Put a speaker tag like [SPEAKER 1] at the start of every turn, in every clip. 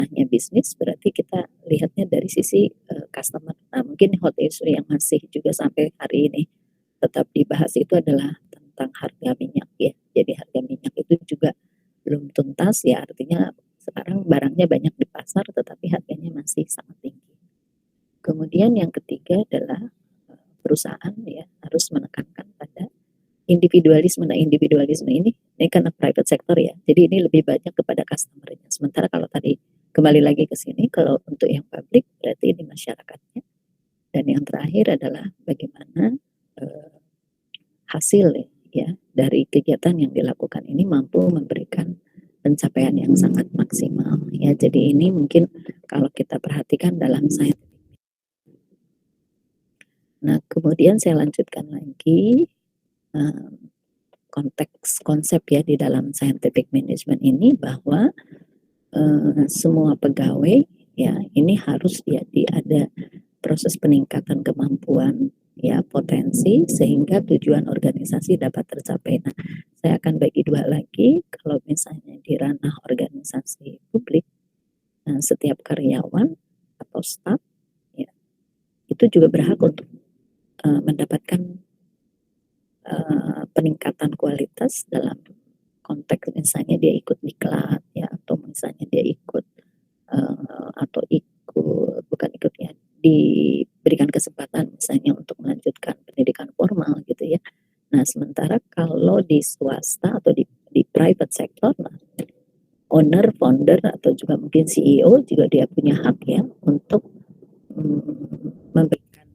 [SPEAKER 1] ranahnya bisnis, berarti kita lihatnya dari sisi customer. Nah, mungkin hot issue yang masih juga sampai hari ini tetap dibahas itu adalah tentang harga minyak ya. Jadi harga minyak itu juga belum tuntas ya, artinya sekarang barangnya banyak di pasar tetapi harganya masih sangat tinggi. Kemudian yang ketiga adalah perusahaan ya harus menekankan pada individualisme. Nah, individualisme ini karena private sector ya. Jadi ini lebih banyak kepada customer-nya. Sementara kalau tadi kembali lagi ke sini, kalau untuk yang publik berarti ini masyarakatnya. Dan yang terakhir adalah bagaimana hasil ya dari kegiatan yang dilakukan ini mampu memberikan pencapaian yang sangat maksimal ya. Jadi ini mungkin kalau kita perhatikan dalam sains. Nah, kemudian saya lanjutkan lagi konteks konsep ya di dalam scientific management ini bahwa semua pegawai ya ini harus jadi ada proses peningkatan kemampuan ya potensi sehingga tujuan organisasi dapat tercapai. Nah, saya akan bagi dua lagi. Kalau misalnya di ranah organisasi publik, setiap karyawan atau staf ya itu juga berhak untuk mendapatkan peningkatan kualitas dalam konteks misalnya dia ikut diklat ya atau misalnya dia ikut atau ikut bukan ikutnya diberikan kesempatan misalnya untuk melanjutkan pendidikan formal gitu ya. Nah, sementara kalau di swasta atau di private sector, nah, owner, founder atau juga mungkin CEO juga dia punya hak ya untuk memberikan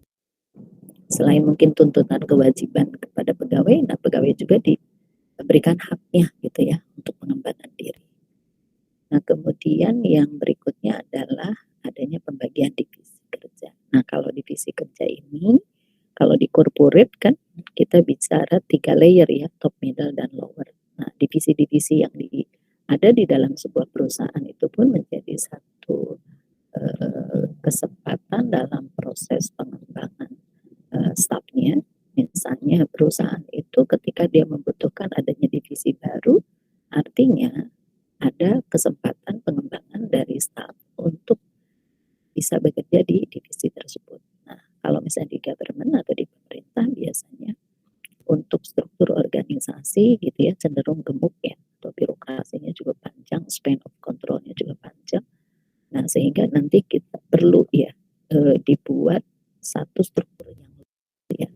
[SPEAKER 1] selain mungkin tuntutan kewajiban kepada pegawai, nah pegawai juga diberikan haknya gitu ya untuk pengembangan diri. Nah, kemudian yang berikutnya adalah adanya pembagian divisi kerja. Nah, kalau divisi kerja ini, kalau di corporate kan kita bicara 3 layer ya, top, middle, dan lower. Nah, divisi-divisi yang ada di dalam sebuah perusahaan itu pun menjadi satu kesempatan dalam proses pengembangan stafnya. Misalnya perusahaan itu ketika dia membutuhkan adanya divisi baru, artinya ada kesempatan pengembangan dari staf untuk bisa bekerja di divisi tersebut. Nah, kalau misalnya di government atau di pemerintah biasanya untuk struktur organisasi gitu ya cenderung gemuk ya, atau birokrasinya juga panjang, span of controlnya juga panjang. Nah, sehingga nanti kita perlu ya dibuat satu struktur yang ya.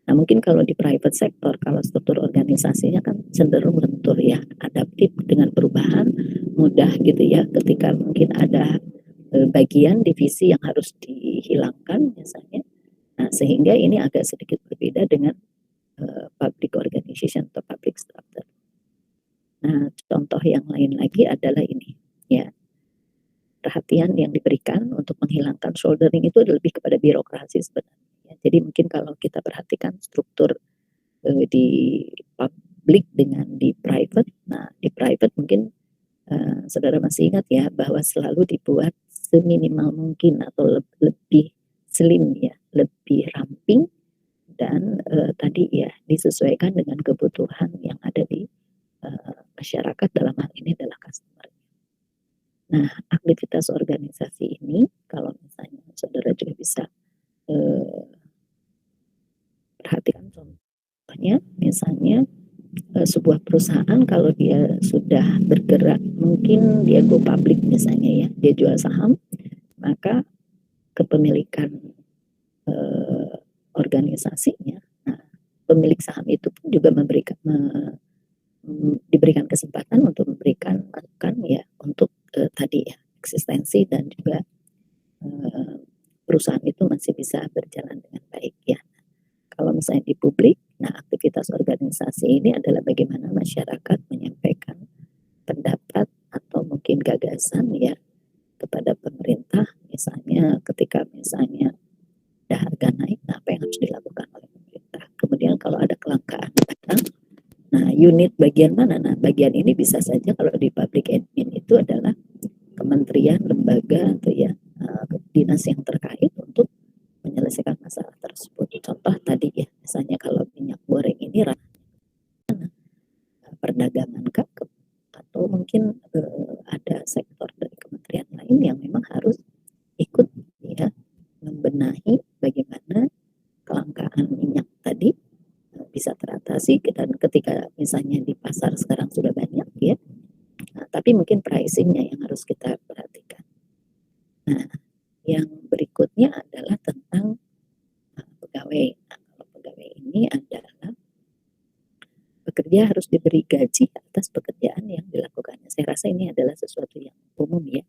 [SPEAKER 1] Nah, mungkin kalau di private sector, kalau struktur organisasinya kan cenderung lentur ya, adaptif dengan perubahan, mudah gitu ya. Ketika mungkin ada bagian divisi yang harus dihilangkan misalnya, nah sehingga ini agak sedikit berbeda dengan public organization atau public structure. Nah, contoh yang lain lagi adalah ini ya, perhatian yang diberikan untuk menghilangkan shouldering itu lebih kepada birokrasi sebenarnya. Jadi mungkin kalau kita perhatikan struktur di public dengan di private, nah di private mungkin saudara masih ingat ya bahwa selalu dibuat seminimal mungkin atau lebih slim ya, lebih ramping dan tadi ya disesuaikan dengan kebutuhan yang ada di masyarakat, dalam hal ini adalah customer. Nah, aktivitas organisasi ini kalau misalnya saudara juga bisa perhatikan contohnya, misalnya sebuah perusahaan kalau dia sudah bergerak, mungkin dia go public misalnya ya, dia jual saham, maka kepemilikan organisasinya, nah, pemilik saham itu pun juga diberikan kesempatan untuk memberikan masukan ya untuk tadi ya eksistensi dan juga perusahaan itu masih bisa berjalan dengan baik ya. Kalau misalnya di publik, nah aktivitas organisasi ini adalah bagaimana masyarakat menyampaikan pendapat atau mungkin gagasan ya kepada pemerintah, misalnya ketika misalnya ada harga naik, nah apa yang harus dilakukan oleh pemerintah. Kemudian kalau ada kelangkaan barang, nah unit bagian mana? Nah bagian ini bisa saja kalau di public admin itu adalah kementerian, lembaga atau ya dinas yang terkait untuk menyelesaikan masalah tersebut. Contoh tadi ya, misalnya kalau minyak goreng ini perdagangan kah atau mungkin ada sektor dari kementerian lain yang memang harus ikut ya membenahi bagaimana kelangkaan minyak tadi bisa teratasi, dan ketika misalnya di pasar sekarang sudah banyak ya, tapi mungkin pricingnya yang harus kita perhatikan. Nah, yang berikutnya adalah tentang pegawai. Nah, kalau pegawai ini adalah pekerja harus diberi gaji atas pekerjaan yang dilakukannya. Saya rasa ini adalah sesuatu yang umum ya,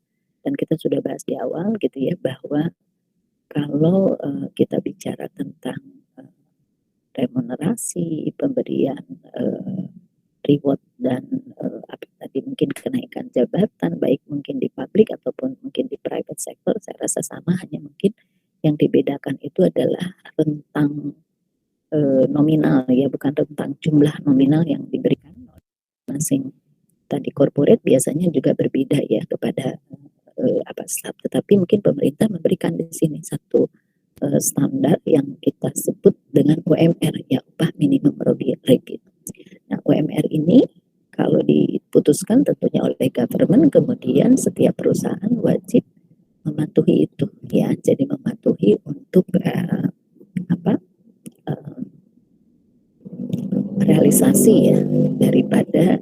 [SPEAKER 1] dan kita sudah bahas di awal gitu ya, bahwa kalau kita bicara tentang remunerasi, pemberian reward dan apa tadi mungkin kenaikan jabatan, baik mungkin di publik ataupun mungkin di private sector, saya rasa sama, hanya mungkin yang dibedakan itu adalah rentang nominal ya, bukan tentang jumlah nominal yang diberikan masing. Tadi corporate biasanya juga berbeda ya kepada apa staff, tetapi mungkin pemerintah memberikan di sini satu standar yang kita sebut dengan UMR ya, upah minimum rate. Nah, UMR ini kalau diputuskan tentunya oleh government, kemudian setiap perusahaan wajib mematuhi itu ya, jadi mematuhi untuk apa realisasi ya daripada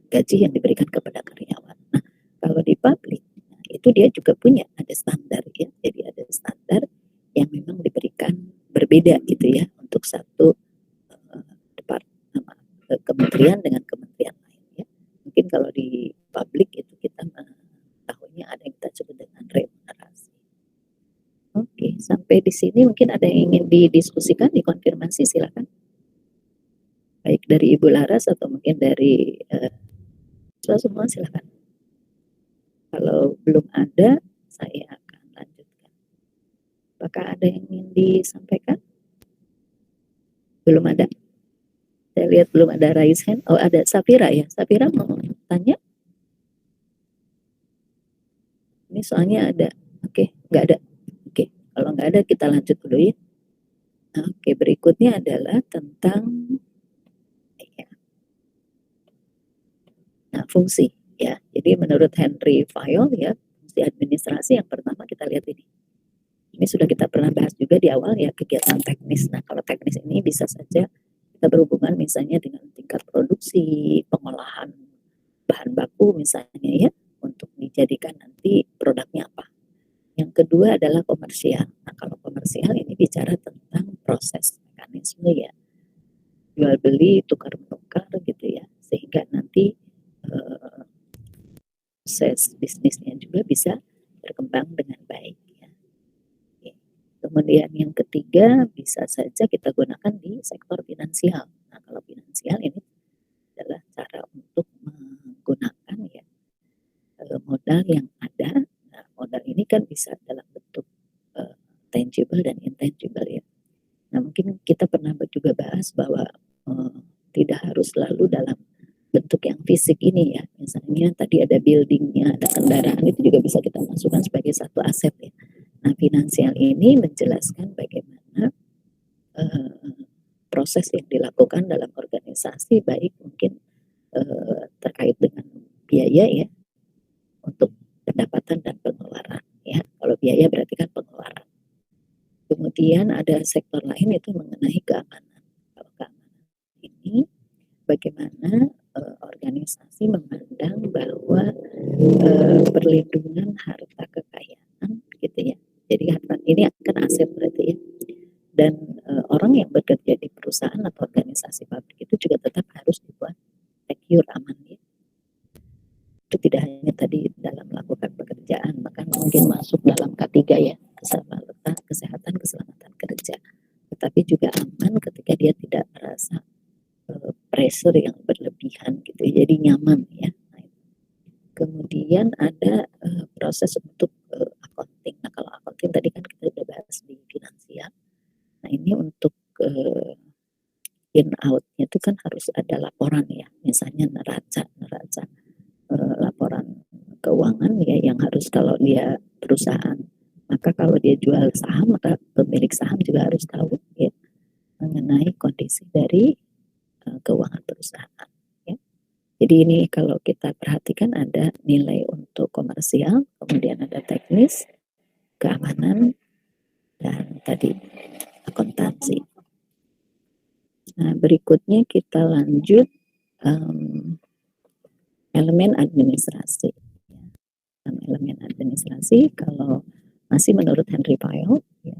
[SPEAKER 1] gaji yang diberikan kepada karyawan. Nah, kalau di publik itu dia juga punya ada standar ya, jadi ada standar yang memang diberikan berbeda gitu ya untuk satu kementerian dengan kementerian lain ya. Mungkin kalau di publik itu kita mengetahuinya ada yang kita sebut dengan remunerasi. Oke, sampai di sini mungkin ada yang ingin didiskusikan, dikonfirmasi, silakan. Baik dari Ibu Laras atau mungkin dari semua, silakan. Kalau belum ada, saya akan lanjutkan. Apakah ada yang ingin disampaikan? Belum ada. Saya lihat belum ada raise hand. Oh, ada Safira ya. Safira mau tanya? Ini soalnya ada. Oke, nggak ada. Oke, kalau nggak ada kita lanjut dulu ya. Oke, berikutnya adalah tentang ya. Nah, fungsi ya. Jadi menurut Henry Fayol ya, fungsi administrasi yang pertama kita lihat ini. Ini sudah kita pernah bahas juga di awal ya, kegiatan teknis. Nah, kalau teknis ini bisa saja kita berhubungan misalnya dengan tingkat produksi, pengolahan bahan baku misalnya ya, untuk dijadikan nanti produknya apa. Yang kedua adalah komersial. Nah, kalau komersial ini bicara tentang proses mekanisme ya, jual beli, tukar menukar gitu ya, sehingga nanti proses bisnisnya juga bisa berkembang dengan baik ya. Oke. Kemudian yang ketiga bisa saja kita gunakan di sektor finansial. Nah, kalau finansial ini adalah cara untuk menggunakan ya modal yang ada. Nah, modal ini kan bisa dalam bentuk tangible dan intangible ya. Nah, mungkin kita pernah juga bahas bahwa tidak harus selalu dalam bentuk yang fisik ini ya. Misalnya tadi ada buildingnya, ada kendaraan, itu juga bisa kita masukkan sebagai satu aset ya. Nah, finansial ini menjelaskan bagaimana proses yang dilakukan dalam organisasi, baik mungkin terkait dengan biaya ya, untuk pendapatan dan pengeluaran ya. Kalau biaya berarti kan pengeluaran. Kemudian ada sektor lain itu mengenai keamanan. Kalau keamanan ini bagaimana organisasi memandang bahwa perlindungan harta kekayaan gitu ya. Jadi harta ini akan aset berarti ya. Dan orang yang bekerja di perusahaan atau organisasi pabrik itu juga tetap harus dibuat secure, aman ya. Itu tidak hanya tadi dalam melakukan pekerjaan, bahkan mungkin masuk dalam K3 ya, kesehatan, keselamatan kerja. Tetapi juga aman ketika dia tidak merasa pressure yang berlebihan gitu, jadi nyaman ya. Kemudian ada proses untuk accounting. Nah, kalau accounting tadi kan kita sudah bahas di finansial. Nah, ini untuk in out-nya itu kan harus ada laporan ya, misalnya neraca laporan keuangan ya, yang harus kalau dia perusahaan, maka kalau dia jual saham maka pemilik saham juga harus tahu ya mengenai kondisi dari keuangan perusahaan ya. Jadi ini kalau kita perhatikan ada nilai untuk komersial, kemudian ada teknis, keamanan, dan tadi akuntansi. Nah, berikutnya kita lanjut elemen administrasi. Elemen administrasi kalau masih menurut Henry Fayol, ya,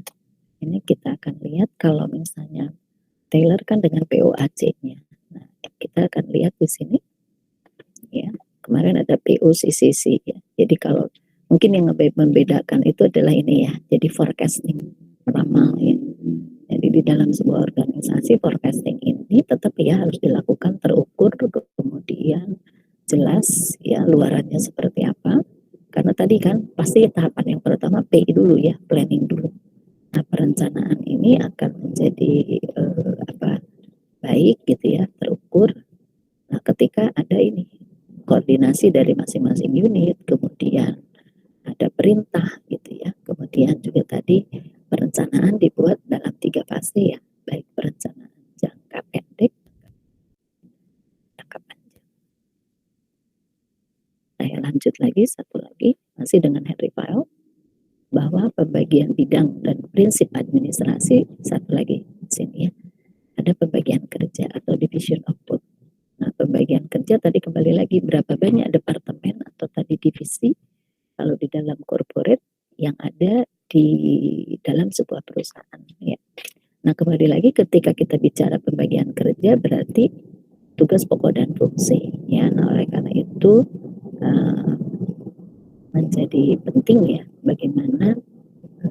[SPEAKER 1] ini kita akan lihat kalau misalnya Taylor kan dengan POAC-nya. Nah, kita akan lihat di sini, ya. Kemarin ada POCCC, ya. Jadi kalau mungkin yang membedakan itu adalah ini ya. Jadi forecasting ramal ya. Jadi di dalam sebuah organisasi forecasting ini tetap ya harus dilakukan terukur, kemudian jelas ya luarannya seperti apa. Karena tadi kan pasti tahapan yang pertama PI dulu ya, planning dulu. Nah, perencanaan ini akan menjadi baik gitu ya, terukur. Nah, ketika ada ini koordinasi dari masing-masing unit, kemudian ada perintah gitu ya, kemudian juga tadi perencanaan dibuat dalam 3 fase ya, baik perencanaan jangka pendek, jangka panjang. Saya lanjut lagi, satu lagi, masih dengan Henry Fayol, bahwa pembagian bidang dan prinsip administrasi, satu lagi di sini ya, ada pembagian kerja atau division of work. Nah, pembagian kerja tadi kembali lagi berapa banyak departemen atau tadi divisi kalau di dalam corporate yang ada di dalam sebuah perusahaan ya. Nah, kembali lagi ketika kita bicara pembagian kerja berarti tugas pokok dan fungsi ya. Nah, oleh karena itu menjadi penting ya bagaimana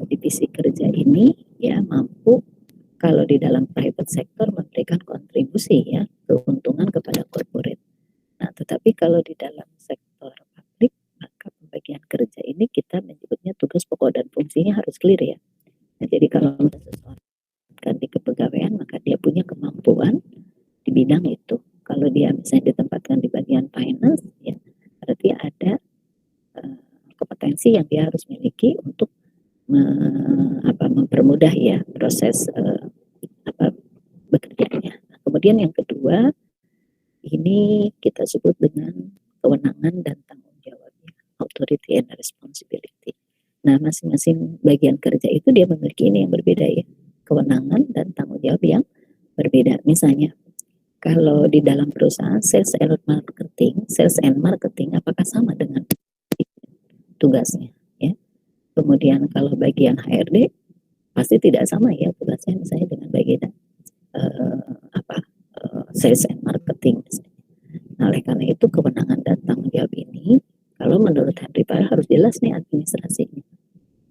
[SPEAKER 1] divisi kerja ini ya mampu kalau di dalam private sector memberikan kontribusi ya keuntungan kepada corporate. Nah, tetapi kalau di dalam sektor publik maka pembagian kerja ini kita menyebutnya tugas pokok dan fungsinya harus clear ya. Nah, jadi kalau seseorang kan di kepegawaian maka dia punya kemampuan di bidang itu. Kalau dia misalnya ditempatkan di bagian finance ya berarti ada kompetensi yang dia harus miliki untuk mempermudah ya proses bekerjanya. Nah, kemudian yang kedua ini kita sebut dengan kewenangan dan tanggung jawabnya, authority and responsibility. Nah, masing-masing bagian kerja itu dia memiliki ini yang berbeda ya, kewenangan dan tanggung jawab yang berbeda. Misalnya kalau di dalam perusahaan sales and marketing apakah sama dengan tugasnya ya. Kemudian kalau bagian HRD pasti tidak sama ya tugasnya misalnya dengan bagian sales and marketing misalnya. Nah, oleh karena itu kewenangan dan tanggung jawab ini kalau menurut Henry Fayol harus jelas nih administrasinya,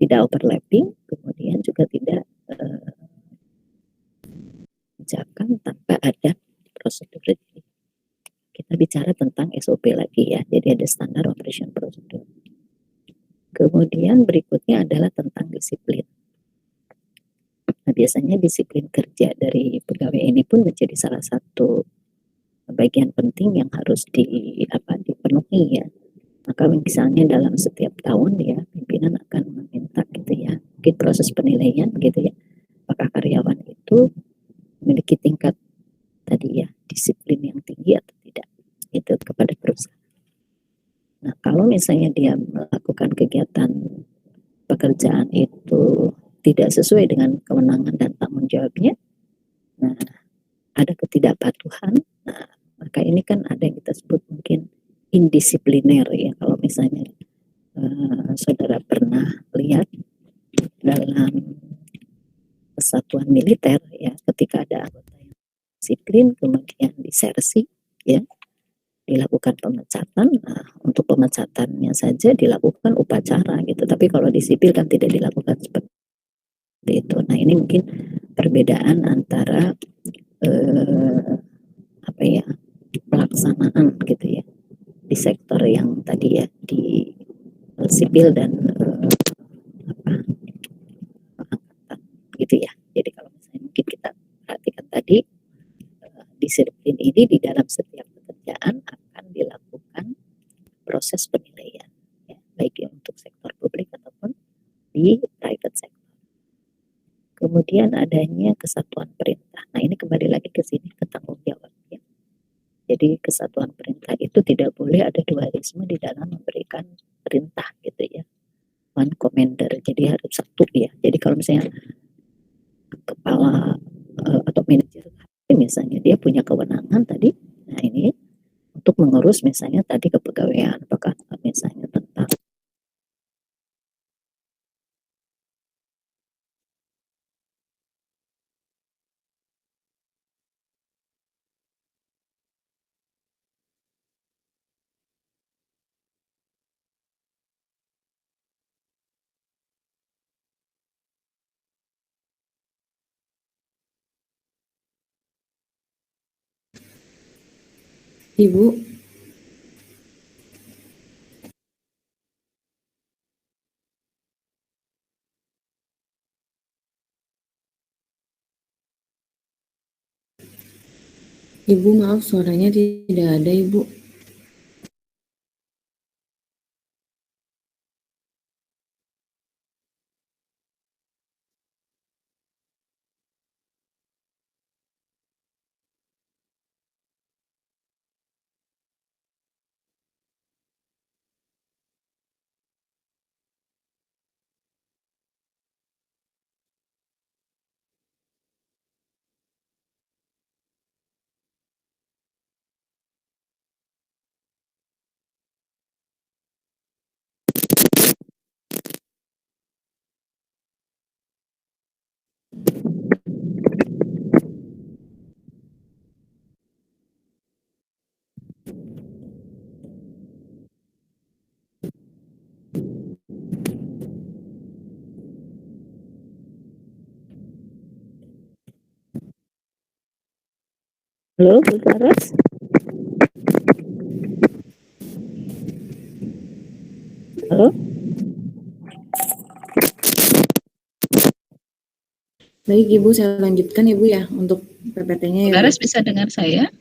[SPEAKER 1] tidak overlapping, kemudian juga tidak ucapkan tanpa ada prosedur. Kita bicara tentang SOP lagi ya, jadi ada standar operation procedure. Kemudian berikutnya adalah tentang disiplin. Nah, biasanya disiplin kerja dari pegawai ini pun menjadi salah satu bagian penting yang harus dipenuhi ya. Maka misalnya dalam setiap tahun ya pimpinan akan meminta gitu ya, mungkin proses penilaian gitu ya, apakah karyawan itu memiliki tingkat tadi ya disiplin yang tinggi atau tidak itu kepada perusahaan. Nah, kalau misalnya dia melakukan kegiatan pekerjaan itu tidak sesuai dengan kewenangan dan tanggung jawabnya, nah ada ketidakpatuhan, nah maka ini kan ada yang kita sebut mungkin indisipliner ya. Kalau misalnya saudara pernah lihat dalam kesatuan militer ya, ketika ada anggota yang disiplin kemudian disersi ya, dilakukan pemecatan. Nah, untuk pemecatannya saja dilakukan upacara gitu, tapi kalau di sipil kan tidak dilakukan seperti itu. Nah, ini mungkin perbedaan antara pelaksanaan gitu ya di sektor yang tadi ya di sipil dan gitu ya. Jadi kalau misalnya mungkin kita perhatikan tadi disiplin ini di dalam setiap pekerjaan akan dilakukan proses penilaian ya, baik untuk sektor publik ataupun di private sector. Kemudian adanya kesatuan perintah. Nah, ini kembali lagi ke sini ke tanggung jawab ya. Jadi kesatuan perintah itu itu tidak boleh ada dualisme di dalam memberikan perintah gitu ya. One commander, jadi harus satu ya. Jadi kalau misalnya kepala atau manajer misalnya dia punya kewenangan tadi, nah ini untuk mengurus misalnya tadi kepegawaian, apakah misalnya tentang
[SPEAKER 2] Ibu, Ibu maaf suaranya tidak ada Ibu.
[SPEAKER 1] halo Bu Saras? Halo?
[SPEAKER 2] Baik Ibu, saya lanjutkan Ibu ya untuk PPT-nya ya.
[SPEAKER 3] Laras bisa dengar saya?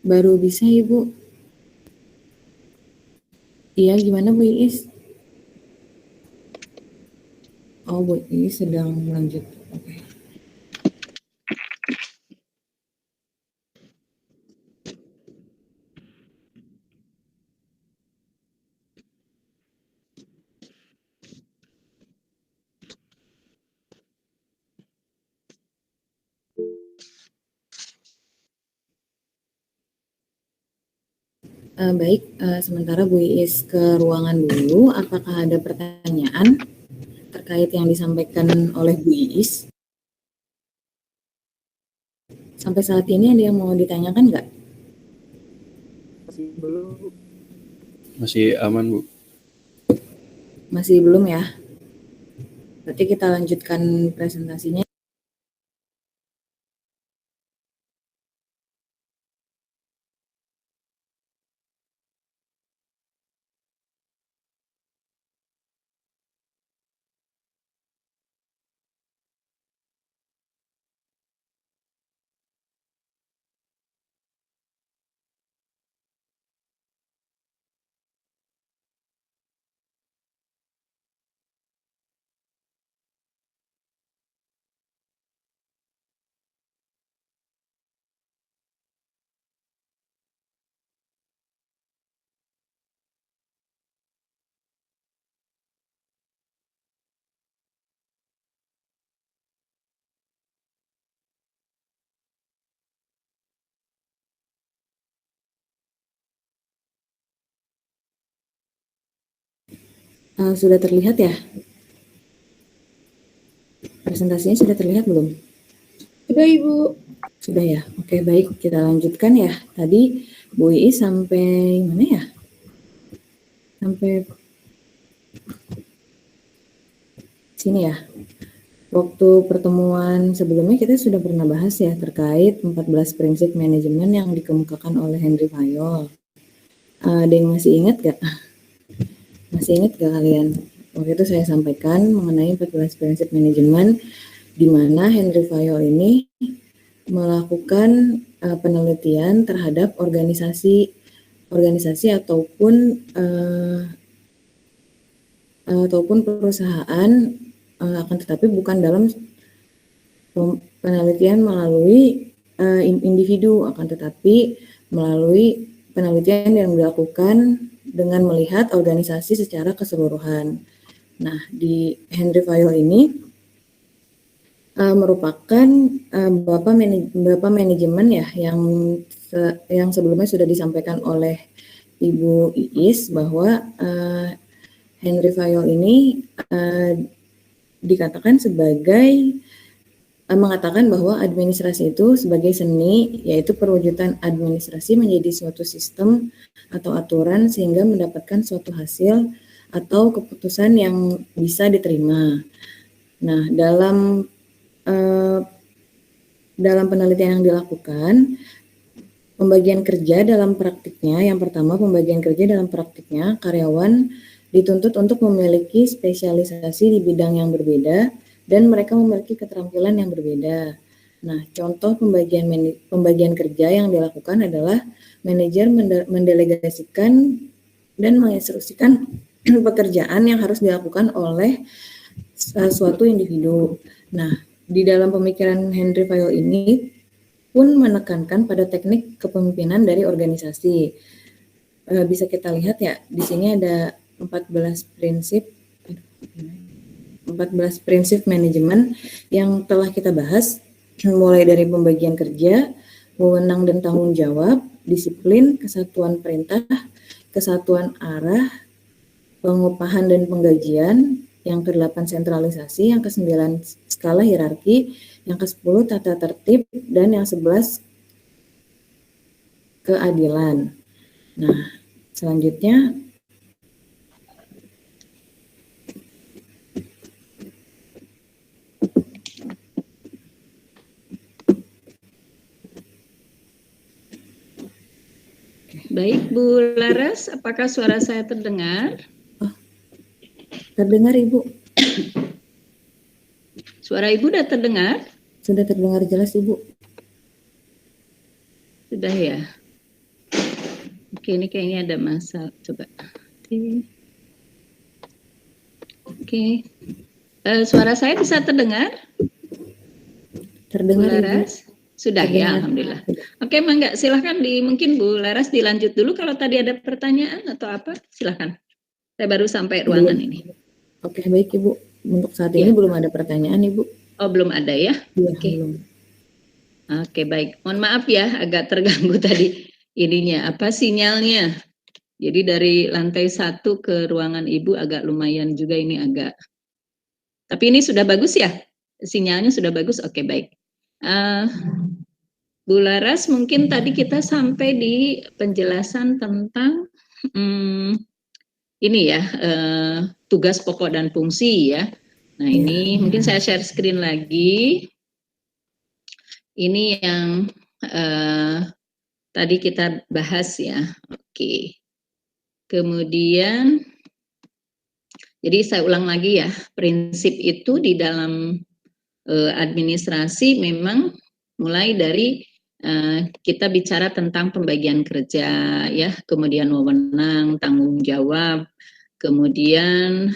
[SPEAKER 2] Baru bisa Ibu. Iya, gimana Bu Iis? Oh, Bu Iis sedang lanjut. Oke. Baik, sementara Bu Iis ke ruangan dulu. Apakah ada pertanyaan terkait yang disampaikan oleh Bu Iis? Sampai saat ini ada yang mau ditanyakan nggak?
[SPEAKER 4] Masih belum. Masih aman, Bu.
[SPEAKER 2] Masih belum ya? Berarti kita lanjutkan presentasinya. Sudah terlihat ya? Presentasinya sudah terlihat belum?
[SPEAKER 3] Sudah Ibu.
[SPEAKER 2] Sudah ya? Oke, baik. Kita lanjutkan ya. Tadi Bu Iis sampai mana ya? Sampai sini ya. Waktu pertemuan sebelumnya kita sudah pernah bahas ya terkait 14 prinsip manajemen yang dikemukakan oleh Henry Fayol. Ada yang masih ingat gak? Masih ingat gak kalian? Waktu itu saya sampaikan mengenai 14 prinsip manajemen di mana Henry Fayol ini melakukan penelitian terhadap organisasi ataupun perusahaan, akan tetapi bukan dalam penelitian melalui individu, akan tetapi melalui penelitian yang dilakukan dengan melihat organisasi secara keseluruhan. Nah, di Henry Fayol ini merupakan Bapak manajemen ya yang sebelumnya sudah disampaikan oleh Ibu Iis bahwa Henry Fayol ini dikatakan sebagai mengatakan bahwa administrasi itu sebagai seni, yaitu perwujudan administrasi menjadi suatu sistem atau aturan sehingga mendapatkan suatu hasil atau keputusan yang bisa diterima. Nah, dalam penelitian yang dilakukan, pembagian kerja dalam praktiknya, yang pertama pembagian kerja dalam praktiknya, karyawan dituntut untuk memiliki spesialisasi di bidang yang berbeda, dan mereka memiliki keterampilan yang berbeda. Nah, contoh pembagian kerja yang dilakukan adalah manajer mendelegasikan dan menginstruksikan pekerjaan yang harus dilakukan oleh suatu individu. Nah, di dalam pemikiran Henry Fayol ini pun menekankan pada teknik kepemimpinan dari organisasi. Bisa kita lihat ya, di sini ada 14 prinsip manajemen yang telah kita bahas, mulai dari pembagian kerja, wewenang dan tanggung jawab, disiplin, kesatuan perintah, kesatuan arah, pengupahan dan penggajian, yang ke-8 sentralisasi, yang ke-9 skala hierarki, yang ke-10 tata tertib, dan yang 11 keadilan. Nah, selanjutnya
[SPEAKER 3] Baik, Bu Laras, apakah suara saya terdengar?
[SPEAKER 2] terdengar Ibu?
[SPEAKER 3] Suara Ibu sudah terdengar?
[SPEAKER 2] Sudah terdengar jelas Ibu?
[SPEAKER 3] Sudah ya? Oke, ini kayaknya ada masalah. Coba. Oke. Suara saya bisa terdengar?
[SPEAKER 2] Terdengar
[SPEAKER 3] Bu Laras? Sudah
[SPEAKER 2] terdengar.
[SPEAKER 3] ya, Alhamdulillah. Oke, Mangga, silahkan mungkin Bu Laras dilanjut dulu kalau tadi ada pertanyaan atau apa, silahkan. Saya baru sampai ruangan ini.
[SPEAKER 2] Oke, baik Ibu. Untuk saat ini belum ada pertanyaan Ibu.
[SPEAKER 3] Oh, belum ada ya?
[SPEAKER 2] Oke.
[SPEAKER 3] Belum. Oke, baik. Mohon maaf ya, agak terganggu tadi ininya, sinyalnya. Jadi dari lantai 1 ke ruangan Ibu agak lumayan juga ini agak. Tapi ini sudah bagus ya? Sinyalnya sudah bagus? Oke, baik. Bu Laras, mungkin tadi kita sampai di penjelasan tentang ini ya, tugas pokok dan fungsi ya. Nah, ini mungkin saya share screen lagi. Ini yang tadi kita bahas ya. Oke. Kemudian, jadi saya ulang lagi ya, prinsip itu di dalam administrasi memang mulai dari kita bicara tentang pembagian kerja ya, kemudian wewenang, tanggung jawab, kemudian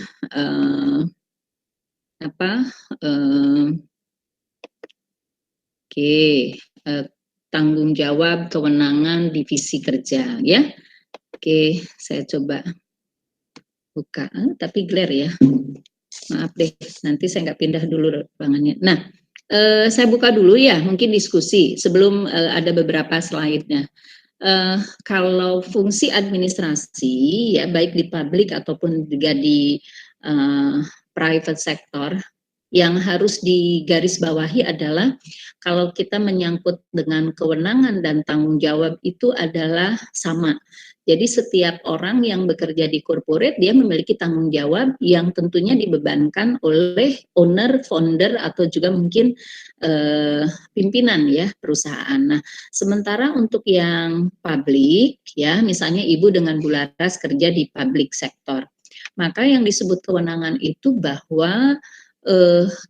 [SPEAKER 3] tanggung jawab, kewenangan, divisi kerja ya. Oke, saya coba buka, tapi glare ya. Maaf deh, nanti saya nggak pindah dulu ruangannya. Nah, saya buka dulu ya, mungkin diskusi sebelum ada beberapa slide-nya. Kalau fungsi administrasi ya, baik di publik ataupun juga di private sector, yang harus digarisbawahi adalah kalau kita menyangkut dengan kewenangan dan tanggung jawab itu adalah sama. Jadi setiap orang yang bekerja di corporate dia memiliki tanggung jawab yang tentunya dibebankan oleh owner, founder atau juga mungkin pimpinan ya perusahaan. Nah, sementara untuk yang publik ya, misalnya Ibu dengan Bu Laras kerja di public sector, maka yang disebut kewenangan itu bahwa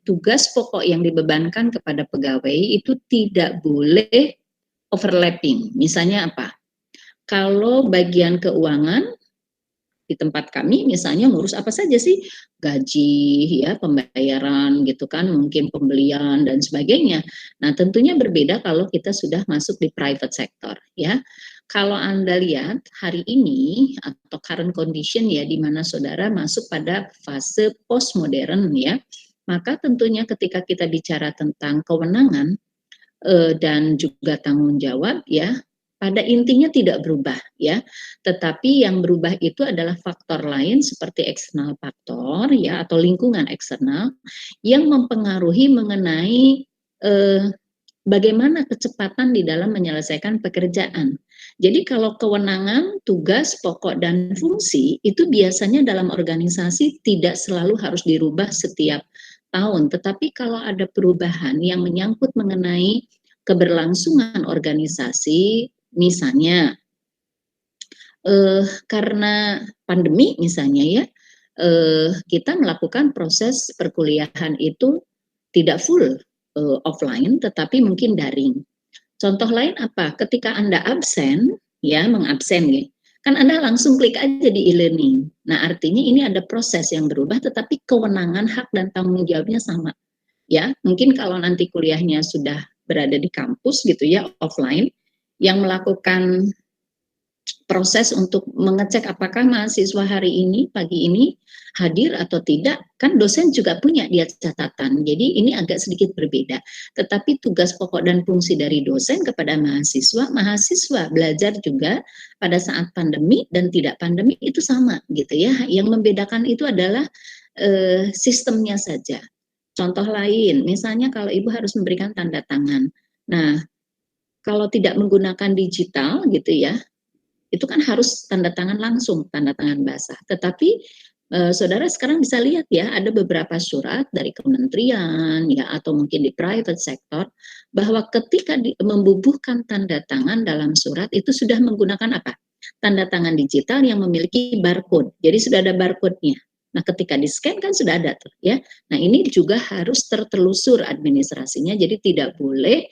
[SPEAKER 3] tugas pokok yang dibebankan kepada pegawai itu tidak boleh overlapping. Misalnya apa? Kalau bagian keuangan di tempat kami misalnya ngurus apa saja sih? Gaji, ya, pembayaran gitu kan, mungkin pembelian dan sebagainya. Nah, tentunya berbeda kalau kita sudah masuk di private sector ya. Kalau Anda lihat hari ini atau current condition ya, di mana saudara masuk pada fase postmodern ya, maka tentunya ketika kita bicara tentang kewenangan dan juga tanggung jawab ya, pada intinya tidak berubah ya, tetapi yang berubah itu adalah faktor lain seperti eksternal faktor ya, atau lingkungan eksternal yang mempengaruhi mengenai bagaimana kecepatan di dalam menyelesaikan pekerjaan. Jadi kalau kewenangan, tugas, pokok, dan fungsi itu biasanya dalam organisasi tidak selalu harus dirubah setiap tahun, tetapi kalau ada perubahan yang menyangkut mengenai keberlangsungan organisasi, misalnya karena pandemi misalnya ya, kita melakukan proses perkuliahan itu tidak full offline, tetapi mungkin daring. Contoh lain apa? Ketika Anda absen, ya mengabsen ya, kan Anda langsung klik aja di e-learning. Nah artinya ini ada proses yang berubah, tetapi kewenangan, hak dan tanggung jawabnya sama. Ya, mungkin kalau nanti kuliahnya sudah berada di kampus gitu ya, offline, yang melakukan proses untuk mengecek apakah mahasiswa hari ini, pagi ini hadir atau tidak, kan dosen juga punya dia catatan. Jadi ini agak sedikit berbeda. Tetapi tugas pokok dan fungsi dari dosen kepada mahasiswa, mahasiswa belajar juga pada saat pandemi dan tidak pandemi itu sama gitu ya. Yang membedakan itu adalah sistemnya saja. Contoh lain, misalnya kalau ibu harus memberikan tanda tangan. Nah, kalau tidak menggunakan digital gitu ya, itu kan harus tanda tangan langsung, tanda tangan basah. Tetapi saudara sekarang bisa lihat ya, ada beberapa surat dari kementerian ya, atau mungkin di private sector, bahwa ketika membubuhkan tanda tangan dalam surat itu sudah menggunakan apa? Tanda tangan digital yang memiliki barcode. Jadi sudah ada barcode-nya. Nah, ketika di-scan kan sudah ada tuh ya. Nah, ini juga harus tertelusur administrasinya. Jadi tidak boleh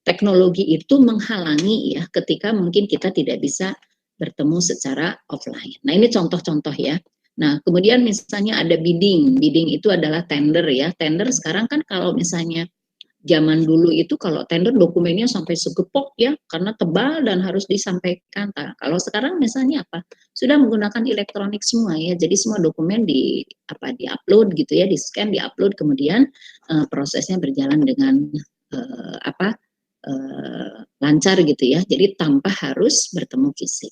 [SPEAKER 3] teknologi itu menghalangi ya ketika mungkin kita tidak bisa bertemu secara offline. Nah, ini contoh-contoh ya. Nah, kemudian misalnya ada bidding. Bidding itu adalah tender ya. Tender sekarang kan kalau misalnya zaman dulu itu kalau tender dokumennya sampai segepok ya, karena tebal dan harus disampaikan. Nah, kalau sekarang misalnya apa? Sudah menggunakan elektronik semua ya. Jadi semua dokumen di-upload gitu ya, di-scan, di-upload, kemudian prosesnya berjalan dengan lancar gitu ya. Jadi tanpa harus bertemu fisik.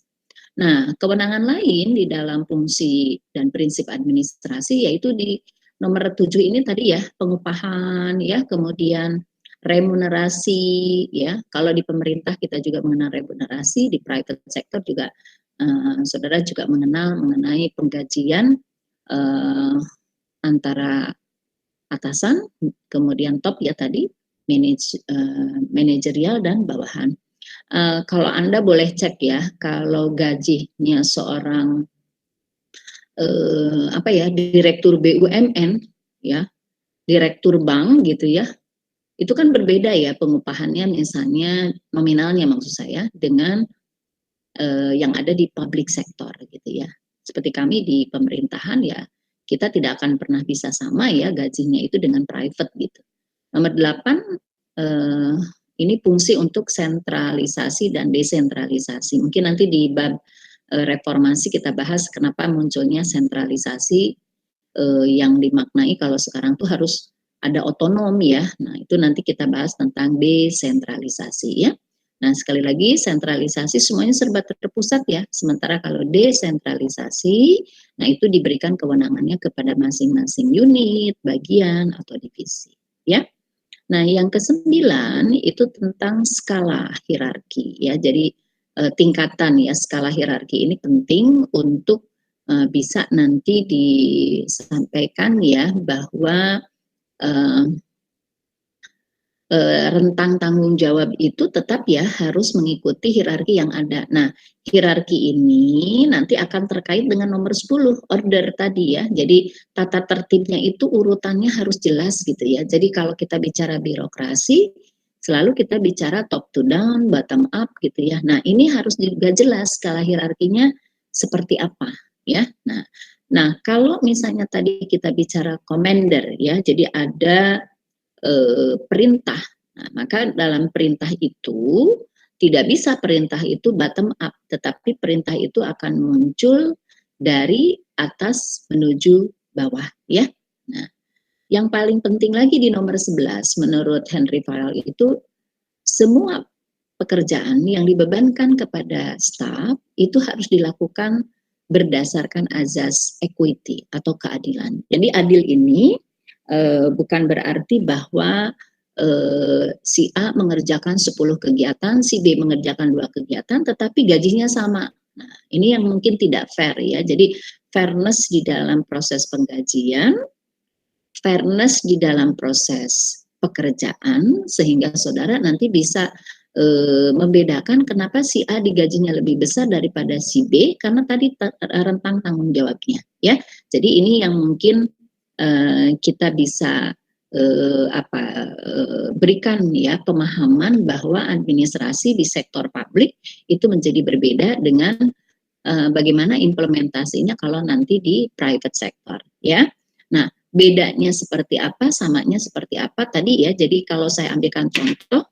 [SPEAKER 3] Nah, kewenangan lain di dalam fungsi dan prinsip administrasi yaitu di nomor 7 ini tadi ya, pengupahan ya, kemudian remunerasi ya. Kalau di pemerintah kita juga mengenal remunerasi, di private sector juga saudara juga mengenal mengenai penggajian antara atasan, kemudian top ya tadi, manajerial dan bawahan. Kalau Anda boleh cek ya, kalau gajinya seorang direktur BUMN ya, direktur bank gitu ya, itu kan berbeda ya pengupahannya, misalnya nominalnya maksud saya dengan yang ada di public sector gitu ya. Seperti kami di pemerintahan ya, kita tidak akan pernah bisa sama ya gajinya itu dengan private gitu. Nomor 8, ini fungsi untuk sentralisasi dan desentralisasi. Mungkin nanti di bab reformasi kita bahas kenapa munculnya sentralisasi yang dimaknai kalau sekarang tuh harus ada otonomi ya. Nah, itu nanti kita bahas tentang desentralisasi ya. Nah, sekali lagi sentralisasi semuanya serba terpusat ya. Sementara kalau desentralisasi, nah itu diberikan kewenangannya kepada masing-masing unit, bagian atau divisi ya. Nah, yang ke-9 itu tentang skala hierarki ya. Jadi tingkatan ya, skala hierarki ini penting untuk bisa nanti disampaikan ya, bahwa rentang tanggung jawab itu tetap ya harus mengikuti hierarki yang ada. Nah, hierarki ini nanti akan terkait dengan nomor 10 order tadi ya. Jadi tata tertibnya itu urutannya harus jelas gitu ya. Jadi kalau kita bicara birokrasi, selalu kita bicara top to down, bottom up gitu ya. Nah, ini harus juga jelas skala hierarkinya seperti apa ya. Nah, kalau misalnya tadi kita bicara commander ya, jadi ada perintah Nah, maka dalam perintah itu tidak bisa perintah itu bottom up, tetapi perintah itu akan muncul dari atas menuju bawah, ya. Nah, yang paling penting lagi di nomor 11 menurut Henry Fayol itu semua pekerjaan yang dibebankan kepada staf itu harus dilakukan berdasarkan azas equity atau keadilan. Jadi adil ini bukan berarti bahwa si A mengerjakan 10 kegiatan, si B mengerjakan 2 kegiatan, tetapi gajinya sama. Nah, ini yang mungkin tidak fair ya. Jadi fairness di dalam proses penggajian, fairness di dalam proses pekerjaan, sehingga saudara nanti bisa membedakan kenapa si A digajinya lebih besar daripada si B, karena tadi rentang tanggung jawabnya. Ya, jadi ini yang mungkin kita bisa berikan ya pemahaman bahwa administrasi di sektor publik itu menjadi berbeda dengan bagaimana implementasinya kalau nanti di private sector, ya. Nah, bedanya seperti apa, samanya seperti apa tadi ya. Jadi kalau saya ambilkan contoh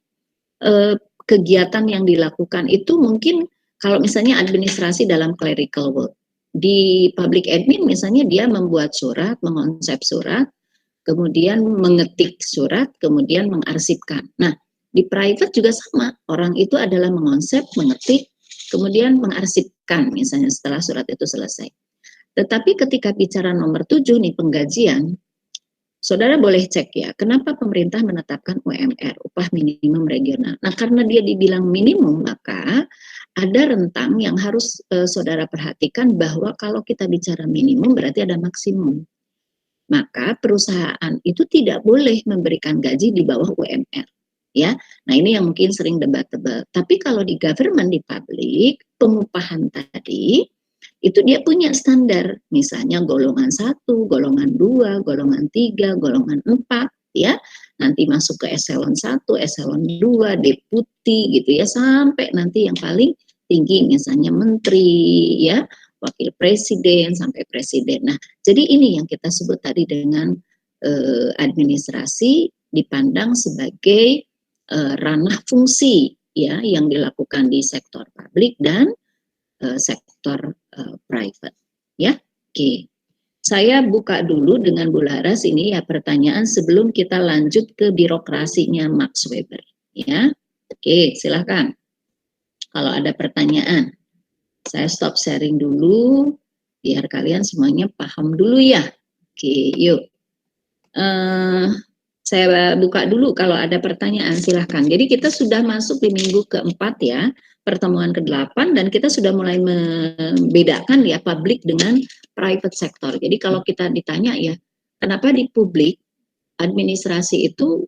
[SPEAKER 3] kegiatan yang dilakukan itu mungkin kalau misalnya administrasi dalam clerical work, di public admin misalnya dia membuat surat, mengonsep surat, kemudian mengetik surat, kemudian mengarsipkan. Nah, di private juga sama, orang itu adalah mengonsep, mengetik, kemudian mengarsipkan misalnya setelah surat itu selesai. Tetapi ketika bicara nomor 7 nih penggajian, saudara boleh cek ya, kenapa pemerintah menetapkan UMR, upah minimum regional. Nah, karena dia dibilang minimum, maka ada rentang yang harus saudara perhatikan bahwa kalau kita bicara minimum berarti ada maksimum. Maka perusahaan itu tidak boleh memberikan gaji di bawah UMR. Ya, nah ini yang mungkin sering debatable. Tapi kalau di government, di publik, pengupahan tadi itu dia punya standar, misalnya golongan 1, golongan 2, golongan 3, golongan 4, ya. Nanti masuk ke eselon 1, eselon 2, deputi gitu ya, sampai nanti yang paling tinggi misalnya menteri, ya, wakil presiden sampai presiden. Nah, jadi ini yang kita sebut tadi dengan administrasi dipandang sebagai ranah fungsi ya yang dilakukan di sektor publik dan sektor private. Ya, oke. Saya buka dulu dengan Bu Laras ini ya pertanyaan sebelum kita lanjut ke birokrasinya Max Weber. Ya, oke, silakan. Kalau ada pertanyaan. Saya stop sharing dulu, biar kalian semuanya paham dulu ya. Oke, yuk. Saya buka dulu kalau ada pertanyaan, silahkan. Jadi kita sudah masuk di minggu keempat ya, pertemuan ke-8, dan kita sudah mulai membedakan ya publik dengan private sector. Jadi kalau kita ditanya ya, kenapa di publik administrasi itu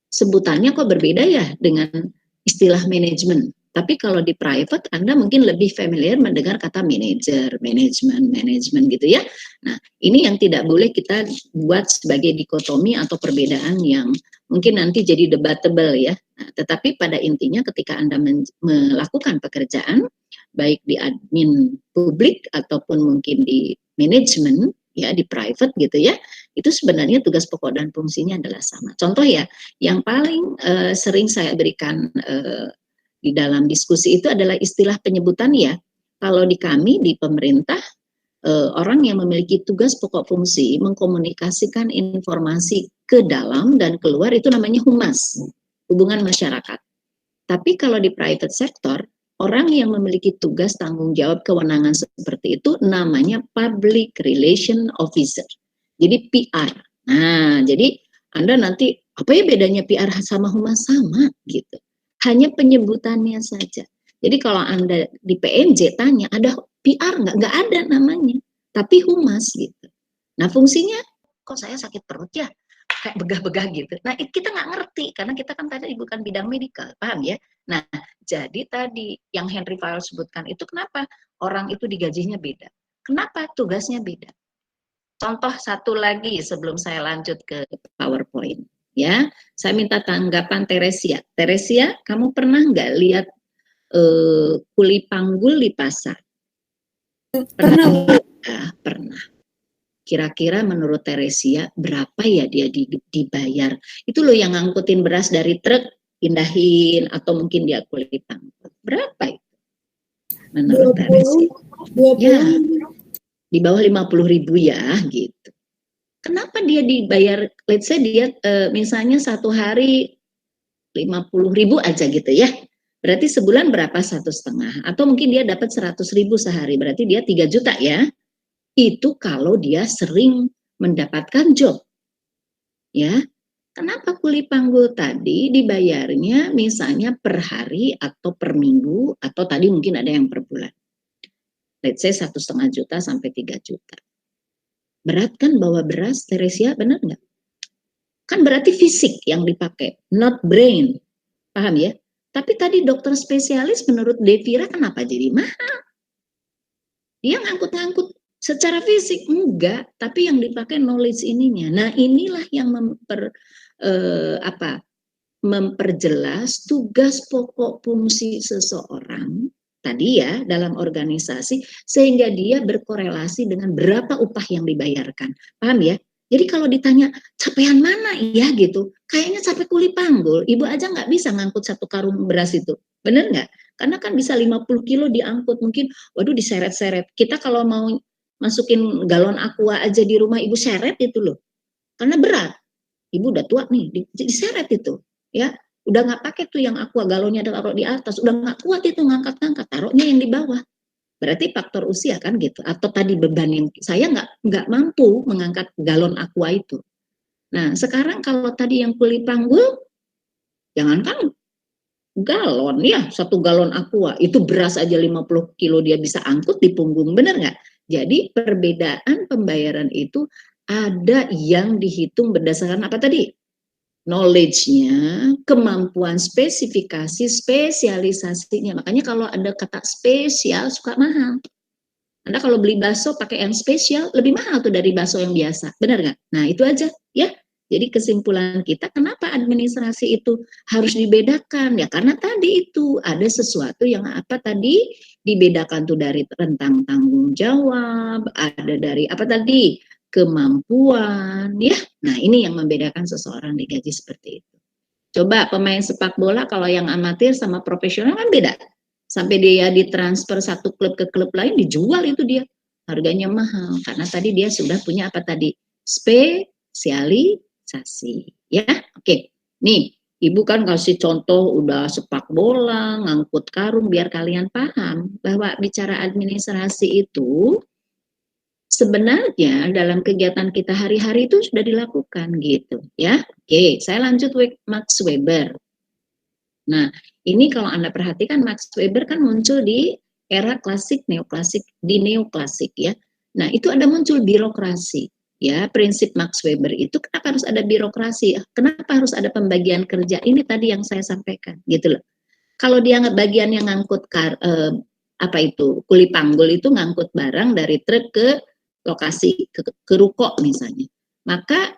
[SPEAKER 3] sebutannya kok berbeda ya dengan istilah manajemen? Tapi kalau di private, Anda mungkin lebih familiar mendengar kata manager, manajemen gitu ya. Nah, ini yang tidak boleh kita buat sebagai dikotomi atau perbedaan yang mungkin nanti jadi debatable ya. Nah, tetapi pada intinya ketika Anda melakukan pekerjaan, baik di admin publik ataupun mungkin di manajemen, ya di private gitu ya, itu sebenarnya tugas pokok dan fungsinya adalah sama. Contoh ya, yang paling sering saya berikan di dalam diskusi itu adalah istilah penyebutan ya. Kalau di kami di pemerintah, orang yang memiliki tugas pokok fungsi mengkomunikasikan informasi ke dalam dan keluar itu namanya humas, hubungan masyarakat. Tapi kalau di private sector, orang yang memiliki tugas tanggung jawab kewenangan seperti itu namanya public relation officer. Jadi PR. Nah, jadi Anda nanti apa ya bedanya PR sama humas? Sama gitu. Hanya penyebutannya saja. Jadi kalau Anda di PNJ tanya, ada PR nggak? Nggak ada namanya. Tapi humas gitu. Nah fungsinya, kok saya sakit perut ya? Kayak begah-begah gitu. Nah kita nggak ngerti, karena kita kan tadi bukan bidang medikal, paham ya? Nah jadi tadi yang Henry Fayol sebutkan itu kenapa orang itu digajinya beda? Kenapa tugasnya beda? Contoh satu lagi sebelum saya lanjut ke PowerPoint. Ya, saya minta tanggapan Teresia. Teresia, kamu pernah nggak lihat kuli panggul di pasar?
[SPEAKER 2] Pernah, Bu.
[SPEAKER 3] Pernah. Kira-kira menurut Teresia berapa ya dia dibayar? Itu loh yang ngangkutin beras dari truk pindahin atau mungkin dia kulit pangkul. Berapa itu menurut Teresi?
[SPEAKER 2] 20.
[SPEAKER 3] Ya, di bawah 50.000 ya gitu. Kenapa dia dibayar, let's say dia misalnya satu hari 50.000 aja gitu ya. Berarti sebulan berapa? 1,5. Atau mungkin dia dapat 100.000 sehari, berarti dia 3 juta ya. Itu kalau dia sering mendapatkan job. Ya, kenapa kuli panggul tadi dibayarnya misalnya per hari atau per minggu, atau tadi mungkin ada yang per bulan. Let's say 1,5 juta sampai 3 juta. Berat kan bawa beras, Teresia, benar nggak? Kan berarti fisik yang dipakai, not brain. Paham ya? Tapi tadi dokter spesialis menurut Devira kenapa jadi mahal? Dia ngangkut-ngangkut secara fisik enggak, tapi yang dipakai knowledge ininya. Nah, inilah yang memperjelas tugas pokok fungsi seseorang tadi ya dalam organisasi, sehingga dia berkorelasi dengan berapa upah yang dibayarkan. Paham ya? Jadi kalau ditanya capean mana ya gitu, kayaknya capek kuli panggul, ibu aja nggak bisa ngangkut 1 karung beras itu, bener nggak? Karena kan bisa 50 kilo diangkut, mungkin waduh diseret-seret. Kita kalau mau masukin galon aqua aja di rumah ibu seret itu loh, karena berat. Ibu udah tua nih, diseret itu, ya. Udah nggak pakai tuh yang aqua galonnya taruh di atas, udah nggak kuat itu ngangkat-ngangkat, taruhnya yang di bawah. Berarti faktor usia kan gitu, atau tadi beban yang saya nggak mampu mengangkat galon aqua itu. Nah sekarang kalau tadi yang kuli panggul, jangankan galon ya, 1 galon aqua itu beras aja 50 kilo dia bisa angkut di punggung, bener nggak? Jadi perbedaan pembayaran itu ada yang dihitung berdasarkan apa tadi? Knowledge-nya, kemampuan spesifikasi, spesialisasinya. Makanya kalau ada kata spesial suka mahal. Anda kalau beli bakso pakai yang spesial lebih mahal tuh dari bakso yang biasa. Benar nggak? Nah itu aja ya. Jadi kesimpulan kita kenapa administrasi itu harus dibedakan? Ya karena tadi itu ada sesuatu yang apa tadi dibedakan tuh dari rentang tanggung jawab, ada dari apa tadi kemampuan ya. Nah ini yang membedakan seseorang digaji seperti itu. Coba pemain sepak bola kalau yang amatir sama profesional kan beda. Sampai dia ditransfer satu klub ke klub lain dijual itu dia. Harganya mahal karena tadi dia sudah punya apa tadi? Spesialisasi ya. Oke. Nih, Ibu kan kasih contoh udah sepak bola, ngangkut karung biar kalian paham bahwa bicara administrasi itu sebenarnya dalam kegiatan kita hari-hari itu sudah dilakukan gitu ya. Oke, saya lanjut Max Weber. Nah, ini kalau Anda perhatikan Max Weber kan muncul di era klasik, neoklasik, di neoklasik ya. Nah, itu ada muncul birokrasi ya. Prinsip Max Weber itu kenapa harus ada birokrasi? Kenapa harus ada pembagian kerja? Ini tadi yang saya sampaikan gitu loh. Kalau dia bagian yang ngangkut kuli panggul itu ngangkut barang dari truk ke lokasi ke ruko misalnya. Maka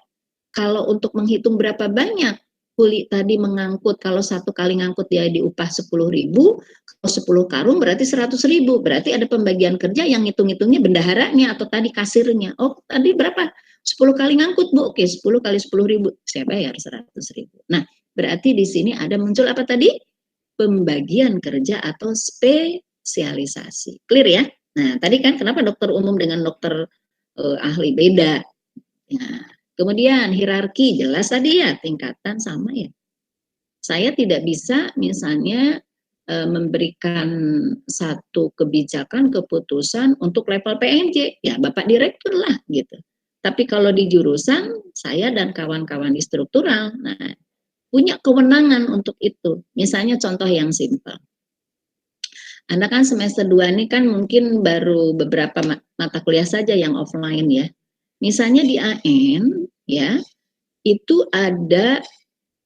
[SPEAKER 3] kalau untuk menghitung berapa banyak kuli tadi mengangkut, kalau 1 kali ngangkut dia diupah 10.000, kalau 10 karung berarti 100.000. Berarti ada pembagian kerja yang ngitung-ngitungnya bendaharanya atau tadi kasirnya. Oh tadi berapa? 10 kali ngangkut Bu. Oke 10 kali 10.000 saya bayar 100.000. Nah berarti di sini ada muncul apa tadi? Pembagian kerja atau spesialisasi. Clear ya? Nah, tadi kan kenapa dokter umum dengan dokter ahli beda. Nah, kemudian hierarki jelas tadi ya, tingkatan sama ya. Saya tidak bisa misalnya memberikan satu kebijakan, keputusan untuk level PNJ. Ya, Bapak Direktur lah gitu. Tapi kalau di jurusan, saya dan kawan-kawan di struktural, nah, punya kewenangan untuk itu. Misalnya contoh yang simpel. Anda kan semester 2 ini kan mungkin baru beberapa mata kuliah saja yang offline ya. Misalnya di AN ya, itu ada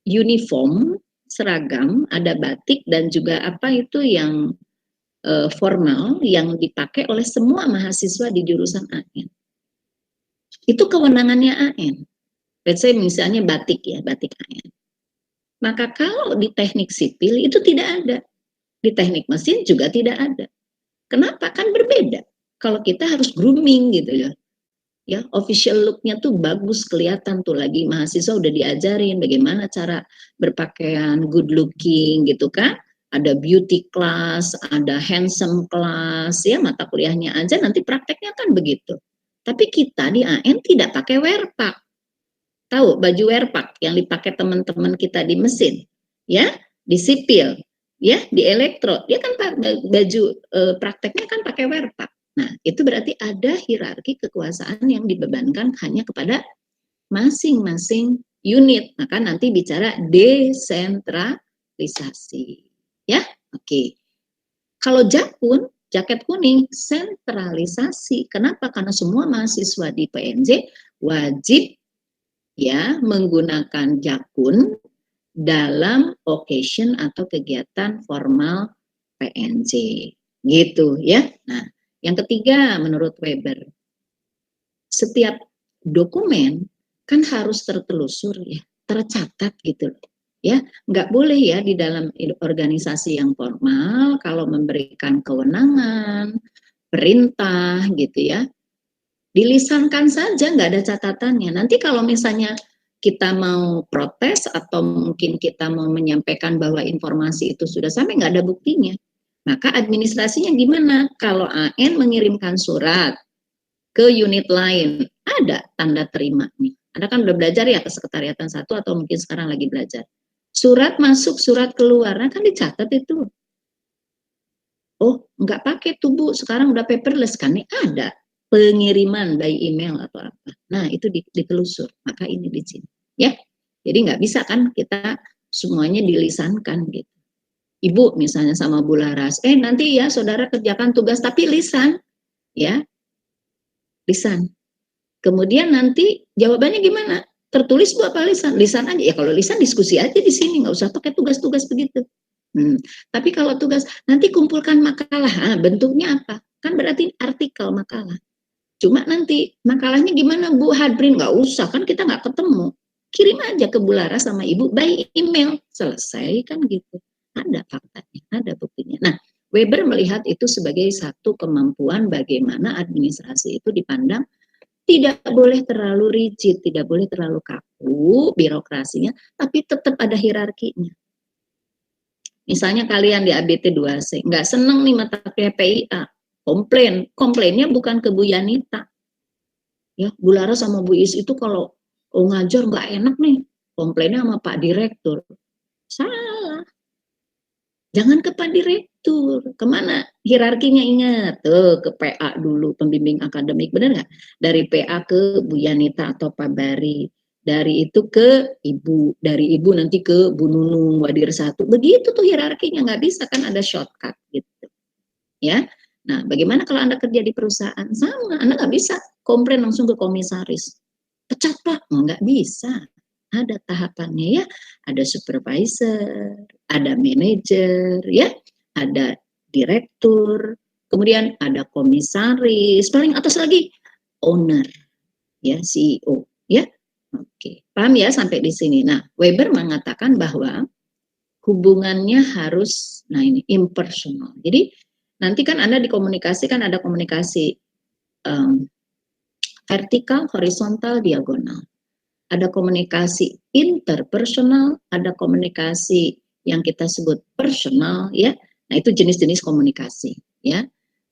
[SPEAKER 3] uniform, seragam, ada batik dan juga apa itu yang formal yang dipakai oleh semua mahasiswa di jurusan AN. Itu kewenangannya AN. Let's say misalnya batik ya, batik AN. Maka kalau di teknik sipil itu tidak ada. Di teknik mesin juga tidak ada. Kenapa? Kan berbeda. Kalau kita harus grooming gitu ya. Ya, official look-nya tuh bagus, kelihatan tuh lagi mahasiswa udah diajarin bagaimana cara berpakaian good looking gitu kan. Ada beauty class, ada handsome class, ya mata kuliahnya aja nanti prakteknya kan begitu. Tapi kita di AN tidak pakai wearpack. Tahu baju wearpack yang dipakai teman-teman kita di mesin, ya, di sipil, ya, di elektro, dia kan baju prakteknya kan pakai wearpack. Nah, itu berarti ada hierarki kekuasaan yang dibebankan hanya kepada masing-masing unit. Maka nanti bicara desentralisasi. Ya, oke. Kalau jakun, jaket kuning, sentralisasi. Kenapa? Karena semua mahasiswa di PNJ wajib ya menggunakan jakun dalam occasion atau kegiatan formal PNJ. Gitu ya. Nah, yang ketiga menurut Weber, setiap dokumen kan harus tertelusur ya, tercatat gitu loh. Ya, nggak boleh ya di dalam organisasi yang formal kalau memberikan kewenangan, perintah gitu ya, dilisankan saja nggak ada catatannya. Nanti kalau misalnya kita mau protes atau mungkin kita mau menyampaikan bahwa informasi itu sudah sampai nggak ada buktinya, maka administrasinya gimana? Kalau AN mengirimkan surat ke unit lain, ada tanda terima nih. Anda kan udah belajar ya ke sekretariatan 1 atau mungkin sekarang lagi belajar. Surat masuk, surat keluar, nah kan dicatat itu. Oh, nggak pakai tuh Bu, sekarang udah paperless kan? Nih ada pengiriman by email atau apa. Nah, itu ditelusur, maka ini di sini. Ya, jadi nggak bisa kan kita semuanya dilisankan gitu. Ibu misalnya sama Bu Laras, nanti ya saudara kerjakan tugas tapi lisan, ya, lisan. Kemudian nanti jawabannya gimana? Tertulis Bu apa lisan? Lisan aja. Ya kalau lisan diskusi aja di sini, nggak usah pakai tugas-tugas begitu. Tapi kalau tugas, nanti kumpulkan makalah. Nah, bentuknya apa? Kan berarti artikel makalah. Cuma nanti makalahnya gimana Bu Hadrin? Nggak usah, kan kita nggak ketemu. Kirim aja ke Bu Laras sama Ibu by email. Selesai kan gitu. Ada faktanya, ada buktinya. Nah, Weber melihat itu sebagai satu kemampuan bagaimana administrasi itu dipandang tidak boleh terlalu rigid, tidak boleh terlalu kaku birokrasinya, tapi tetap ada hierarkinya. Misalnya kalian di ABT 2C, nggak seneng nih mata kuliah PIA, komplainnya bukan ke Bu Yanita. Ya, Bu Lara sama Bu Is itu kalau ngajar nggak enak nih, komplainnya sama Pak Direktur. Salah. Jangan ke Pak Direktur. Kemana? Hierarkinya ingat. Tuh, ke PA dulu, pembimbing akademik. Benar nggak? Dari PA ke Bu Yanita atau Pak Bari. Dari itu ke Ibu. Dari Ibu nanti ke Bu Nunung, Wadir 1. Begitu tuh hierarkinya. Nggak bisa kan ada shortcut gitu. Ya. Nah, bagaimana kalau Anda kerja di perusahaan? Sama. Anda nggak bisa komplain langsung ke komisaris. Pecat Pak. Nggak bisa. Ada tahapannya ya, ada supervisor, ada manajer, ya, ada direktur, kemudian ada komisaris, paling atas lagi owner, ya, CEO, ya. Oke, paham ya sampai di sini. Nah, Weber mengatakan bahwa hubungannya harus, nah ini impersonal. Jadi nanti kan Anda dikomunikasikan, ada komunikasi vertikal, horizontal, diagonal. Ada komunikasi interpersonal, ada komunikasi yang kita sebut personal, ya. Nah, itu jenis-jenis komunikasi, ya.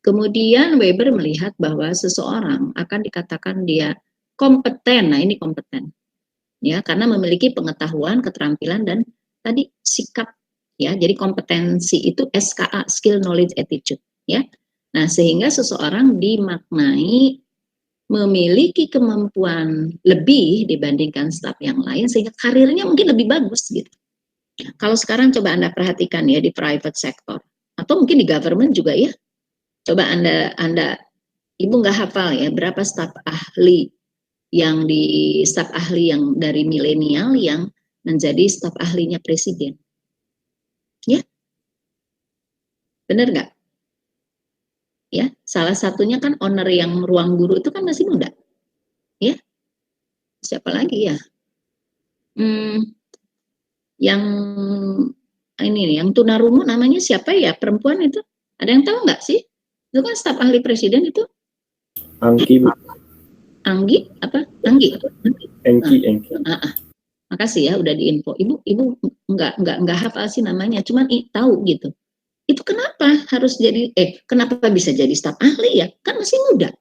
[SPEAKER 3] Kemudian Weber melihat bahwa seseorang akan dikatakan dia kompeten. Nah, ini kompeten. Ya, karena memiliki pengetahuan, keterampilan dan tadi sikap, ya. Jadi kompetensi itu SKA, skill, knowledge, attitude, ya. Nah, sehingga seseorang dimaknai memiliki kemampuan lebih dibandingkan staf yang lain sehingga karirnya mungkin lebih bagus gitu. Kalau sekarang coba Anda perhatikan ya di private sector atau mungkin di government juga ya. Coba Anda Ibu nggak hafal ya berapa staf ahli yang dari milenial yang menjadi staf ahlinya presiden. Ya. Benar nggak? Ya, salah satunya kan owner yang Ruang Guru itu kan masih muda. Ya. Siapa lagi ya? Yang ini nih, yang tunarungu namanya siapa ya? Perempuan itu? Ada yang tahu nggak sih? Itu kan staf ahli presiden itu.
[SPEAKER 4] Angki, Bu.
[SPEAKER 3] Anggi apa? Anggi.
[SPEAKER 4] Engki.
[SPEAKER 3] Makasih ya udah diinfo. Ibu nggak hafal sih namanya, cuman tahu gitu. Itu kenapa harus jadi kenapa bisa jadi staf ahli ya? Kan masih muda.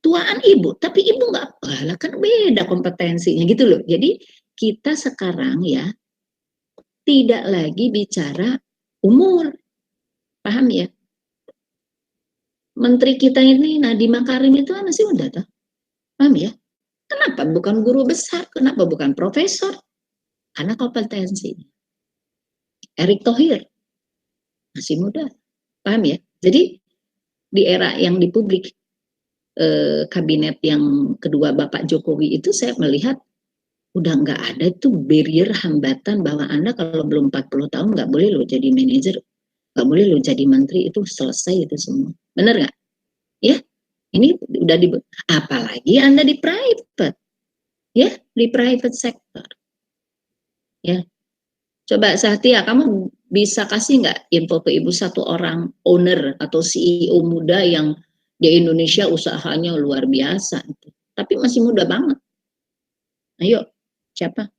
[SPEAKER 3] Tuaan ibu, tapi ibu nggak, lah kan beda kompetensinya gitu loh. Jadi kita sekarang ya tidak lagi bicara umur, paham ya? Menteri kita ini Nadiem Makarim itu masih muda toh, paham ya? Kenapa bukan guru besar? Kenapa bukan profesor? Karena kompetensi. Erick Thohir masih muda, paham ya? Jadi di era yang di publik kabinet yang kedua Bapak Jokowi itu saya melihat udah nggak ada itu barrier hambatan bahwa Anda kalau belum 40 tahun nggak boleh lo jadi manajer, nggak boleh lo jadi menteri, itu selesai itu semua. Bener nggak? Ya, ini udah apalagi Anda di private, ya di private sector. Ya, coba Sahtia, kamu bisa kasih nggak info ke ibu satu orang owner atau CEO muda yang di Indonesia usahanya luar biasa, tapi masih muda banget. Ayo, siapa?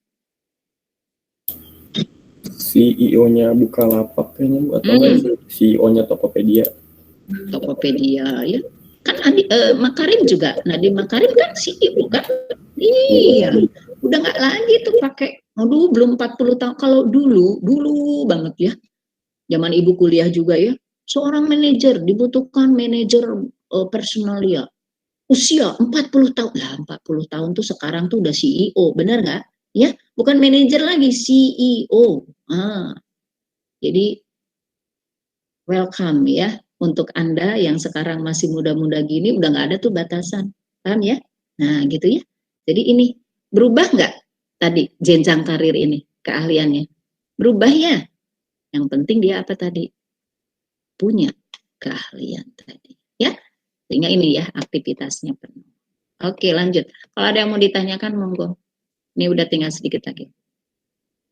[SPEAKER 4] CEO-nya Bukalapak kayaknya, atau CEO-nya Tokopedia.
[SPEAKER 3] Tokopedia ya. Kan Makarim juga, Nadiem Makarim kan CEO kan? Iya. Udah nggak lagi tuh pakai, aduh belum 40 tahun. Kalau dulu banget ya. Zaman ibu kuliah juga ya. Seorang manajer dibutuhkan manajer personalia. Usia 40 tahun. Lah 40 tahun tuh sekarang tuh udah CEO, benar nggak? Ya, bukan manajer lagi, CEO. Jadi welcome ya untuk Anda yang sekarang masih muda-muda gini, udah nggak ada tuh batasan, paham ya? Nah gitu ya. Jadi ini berubah nggak tadi jenjang karir ini, keahliannya? Berubah ya. Yang penting dia apa tadi? Punya keahlian tadi, ya. Sehingga ini ya aktivitasnya penuh. Oke lanjut. Kalau ada yang mau ditanyakan monggo. Ini udah tinggal sedikit lagi.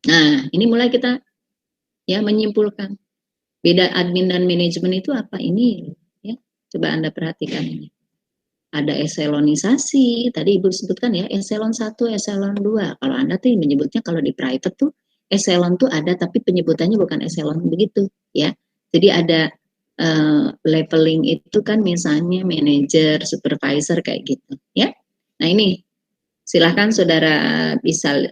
[SPEAKER 3] Nah ini mulai kita ya menyimpulkan. Beda admin dan manajemen itu apa ini? Ya, coba Anda perhatikan ini. Ada eselonisasi, tadi Ibu sebutkan ya, eselon 1, eselon 2. Kalau Anda tuh menyebutnya kalau di private tuh eselon tuh ada tapi penyebutannya bukan eselon begitu ya. Jadi ada leveling itu kan misalnya manajer, supervisor kayak gitu ya. Nah ini silahkan saudara bisa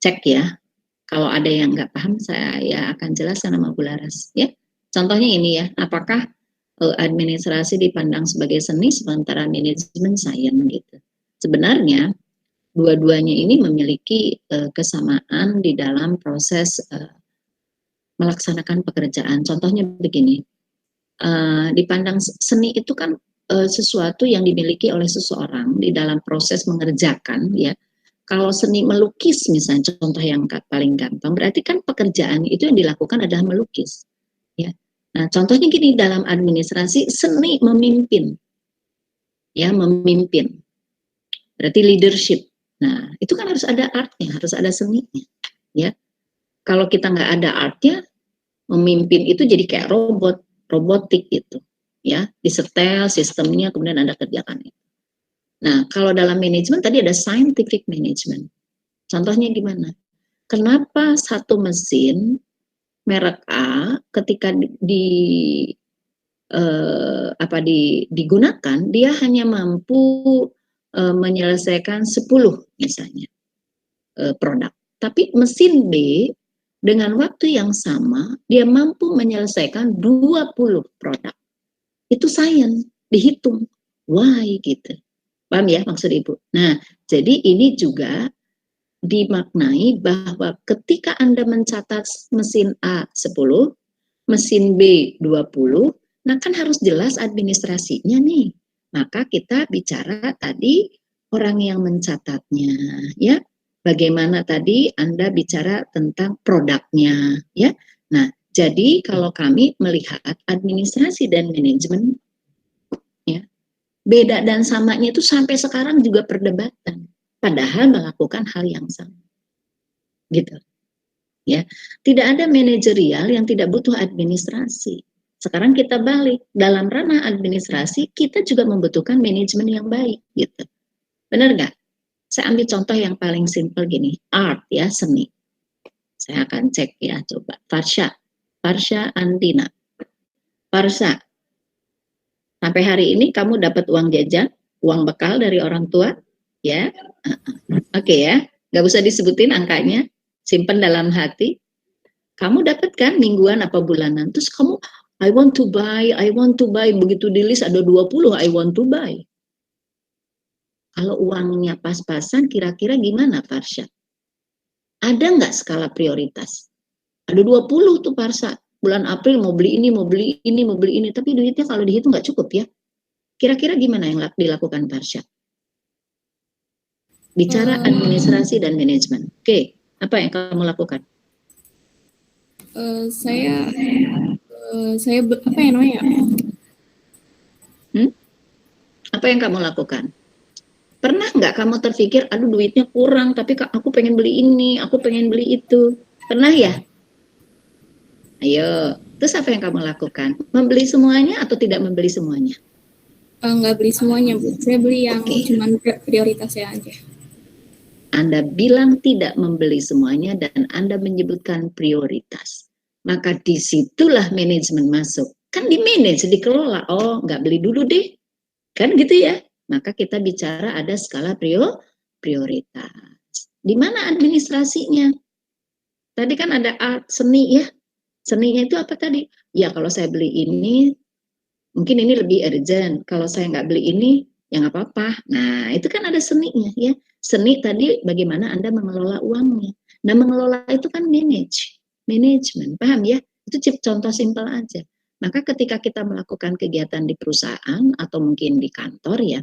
[SPEAKER 3] cek ya. Kalau ada yang nggak paham, saya akan jelaskan sama Bu Laras. Ya, contohnya ini ya, apakah administrasi dipandang sebagai seni sementara manajemen sains gitu. Sebenarnya dua-duanya ini memiliki kesamaan di dalam proses melaksanakan pekerjaan. Contohnya begini, dipandang seni itu kan sesuatu yang dimiliki oleh seseorang di dalam proses mengerjakan ya. Kalau seni melukis misalnya, contoh yang paling gampang, berarti kan pekerjaan itu yang dilakukan adalah melukis. Ya. Nah, contohnya gini, dalam administrasi, seni memimpin. Ya, memimpin. Berarti leadership. Nah, itu kan harus ada artnya, harus ada seninya. Ya. Kalau kita nggak ada artnya, memimpin itu jadi kayak robotik gitu. Ya, disetel sistemnya, kemudian Anda kerjakan itu. Nah, kalau dalam manajemen tadi ada scientific management. Contohnya gimana? Kenapa satu mesin merek A ketika digunakan dia hanya mampu menyelesaikan 10 misalnya produk. Tapi mesin B dengan waktu yang sama dia mampu menyelesaikan 20 produk. Itu sains, dihitung. Why gitu. Paham ya maksud Ibu? Nah, jadi ini juga dimaknai bahwa ketika Anda mencatat mesin A 10, mesin B 20, nah kan harus jelas administrasinya nih. Maka kita bicara tadi orang yang mencatatnya, ya. Bagaimana tadi Anda bicara tentang produknya, ya. Nah, jadi kalau kami melihat administrasi dan manajemen beda dan samanya itu sampai sekarang juga perdebatan, padahal melakukan hal yang sama, gitu, ya. Tidak ada manajerial yang tidak butuh administrasi, Sekarang kita balik, dalam ranah administrasi kita juga membutuhkan manajemen yang baik gitu. Benar nggak? Saya ambil contoh yang paling simpel gini, art ya, seni. Saya akan cek ya, coba. Farsha Andina. Farsha, sampai hari ini kamu dapat uang jajan, uang bekal dari orang tua, ya? Oke ya, nggak usah disebutin angkanya, simpen dalam hati. Kamu dapat kan mingguan apa bulanan, terus kamu, I want to buy, begitu di list ada 20, I want to buy. Kalau uangnya pas-pasan, kira-kira gimana Farsha? Ada nggak skala prioritas? Ada 20 tuh Farsha. Bulan April mau beli ini, mau beli ini, mau beli ini. Tapi duitnya kalau dihitung nggak cukup ya. Kira-kira gimana yang dilakukan Farsha? Bicara administrasi dan manajemen. Oke, apa yang kamu lakukan?
[SPEAKER 5] Saya apa ya namanya?
[SPEAKER 3] Apa yang kamu lakukan? Pernah nggak kamu terpikir, aduh duitnya kurang, tapi aku pengen beli ini, aku pengen beli itu. Pernah ya? Ayo, terus apa yang kamu lakukan? Membeli semuanya atau tidak membeli semuanya?
[SPEAKER 5] Nggak beli semuanya, Bu. Saya beli yang cuman prioritasnya aja.
[SPEAKER 3] Anda bilang tidak membeli semuanya dan Anda menyebutkan prioritas. Maka disitulah manajemen masuk. Kan di-manage, dikelola. Oh, nggak beli dulu deh. Kan gitu ya. Maka kita bicara ada skala prioritas. Di mana administrasinya? Tadi kan ada art, seni ya. Seninya itu apa tadi? Ya kalau saya beli ini, mungkin ini lebih urgent. Kalau saya nggak beli ini, ya nggak apa-apa. Nah, itu kan ada seninya ya. Seni tadi bagaimana Anda mengelola uangnya. Nah, mengelola itu kan manajemen. Paham ya? Itu contoh simpel aja. Maka ketika kita melakukan kegiatan di perusahaan atau mungkin di kantor ya,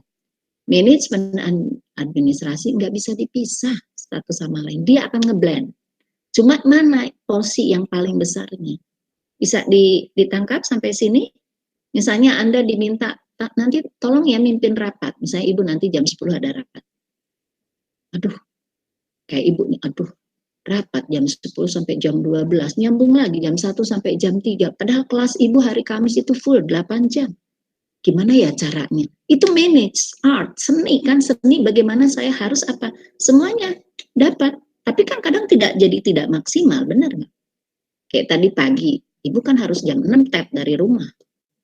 [SPEAKER 3] manajemen dan administrasi nggak bisa dipisah satu sama lain. Dia akan ngeblend. Cuma mana porsi yang paling besarnya? Bisa ditangkap sampai sini? Misalnya Anda diminta, nanti tolong ya mimpin rapat. Misalnya Ibu nanti jam 10 ada rapat. Aduh, kayak Ibu nih, aduh, rapat jam 10 sampai jam 12. Nyambung lagi jam 1 sampai jam 3. Padahal kelas Ibu hari Kamis itu full 8 jam. Gimana ya caranya? Itu manage, art, seni kan, seni bagaimana saya harus apa? Semuanya dapat. Tapi kan kadang tidak maksimal, benar nggak? Kayak tadi pagi, Ibu kan harus jam 6 tap dari rumah.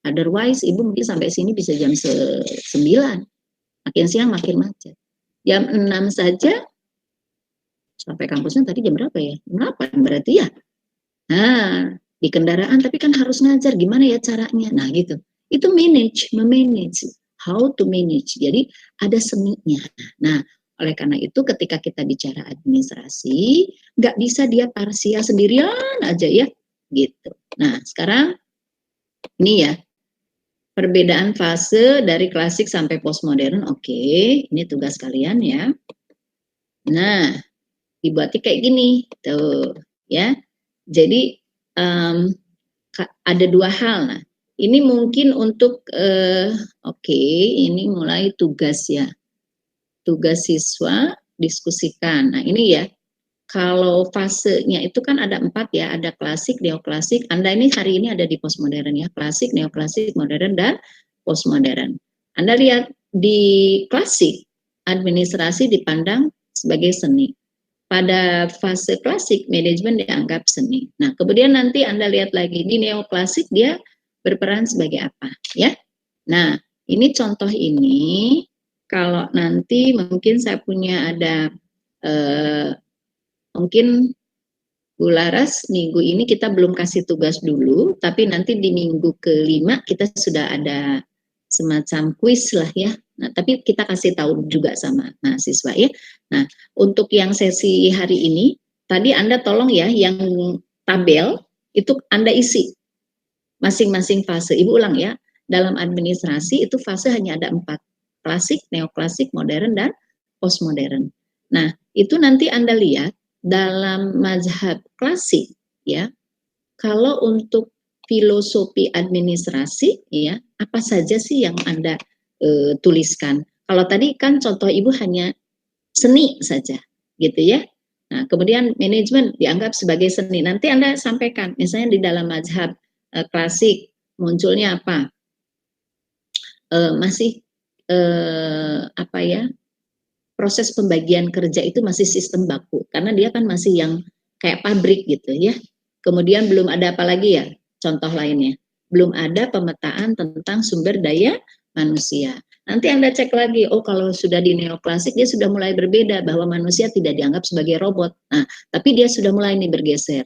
[SPEAKER 3] Otherwise, Ibu mungkin sampai sini bisa jam 9. Makin siang makin macet. Jam 6 saja, sampai kampusnya tadi jam berapa ya? Jam 8 berarti ya? Nah, di kendaraan tapi kan harus ngajar, gimana ya caranya? Nah gitu. Itu memanage. How to manage. Jadi ada seninya. Nah, oleh karena itu ketika kita bicara administrasi, nggak bisa dia parsial sendirian aja ya, gitu. Nah, sekarang ini ya, perbedaan fase dari klasik sampai postmodern. Oke, ini tugas kalian ya. Nah, dibuatnya kayak gini, tuh ya. Jadi ada dua hal. Nah, ini mungkin untuk oke, ini mulai tugas ya. Tugas siswa diskusikan. Nah ini ya, kalau fasenya itu kan ada 4 ya, ada klasik, neoklasik. Anda ini hari ini ada di postmodern ya, klasik, neoklasik, modern, dan postmodern. Anda lihat di klasik, administrasi dipandang sebagai seni. Pada fase klasik, manajemen dianggap seni. Nah kemudian nanti Anda lihat lagi, di neoklasik dia berperan sebagai apa ya. Nah ini contoh ini, kalau nanti mungkin saya punya ada mungkin Bu Laras minggu ini kita belum kasih tugas dulu, tapi nanti di minggu ke-5 kita sudah ada semacam kuis lah ya. Nah, tapi kita kasih tahu juga sama mahasiswa ya. Nah, untuk yang sesi hari ini, tadi Anda tolong ya, yang tabel itu Anda isi masing-masing fase. Ibu ulang ya, dalam administrasi itu fase hanya ada 4. Klasik, neoklasik, modern, dan postmodern. Nah, itu nanti Anda lihat dalam mazhab klasik ya. Kalau untuk filosofi administrasi ya, apa saja sih yang Anda tuliskan? Kalau tadi kan contoh Ibu hanya seni saja, gitu ya. Nah, kemudian manajemen dianggap sebagai seni. Nanti Anda sampaikan, misalnya di dalam mazhab klasik munculnya apa? Masih apa ya? Proses pembagian kerja itu masih sistem baku karena dia kan masih yang kayak pabrik gitu ya. Kemudian belum ada apa lagi ya? Contoh lainnya, belum ada pemetaan tentang sumber daya manusia. Nanti Anda cek lagi, oh kalau sudah di neoklasik dia sudah mulai berbeda bahwa manusia tidak dianggap sebagai robot. Nah, tapi dia sudah mulai nih bergeser.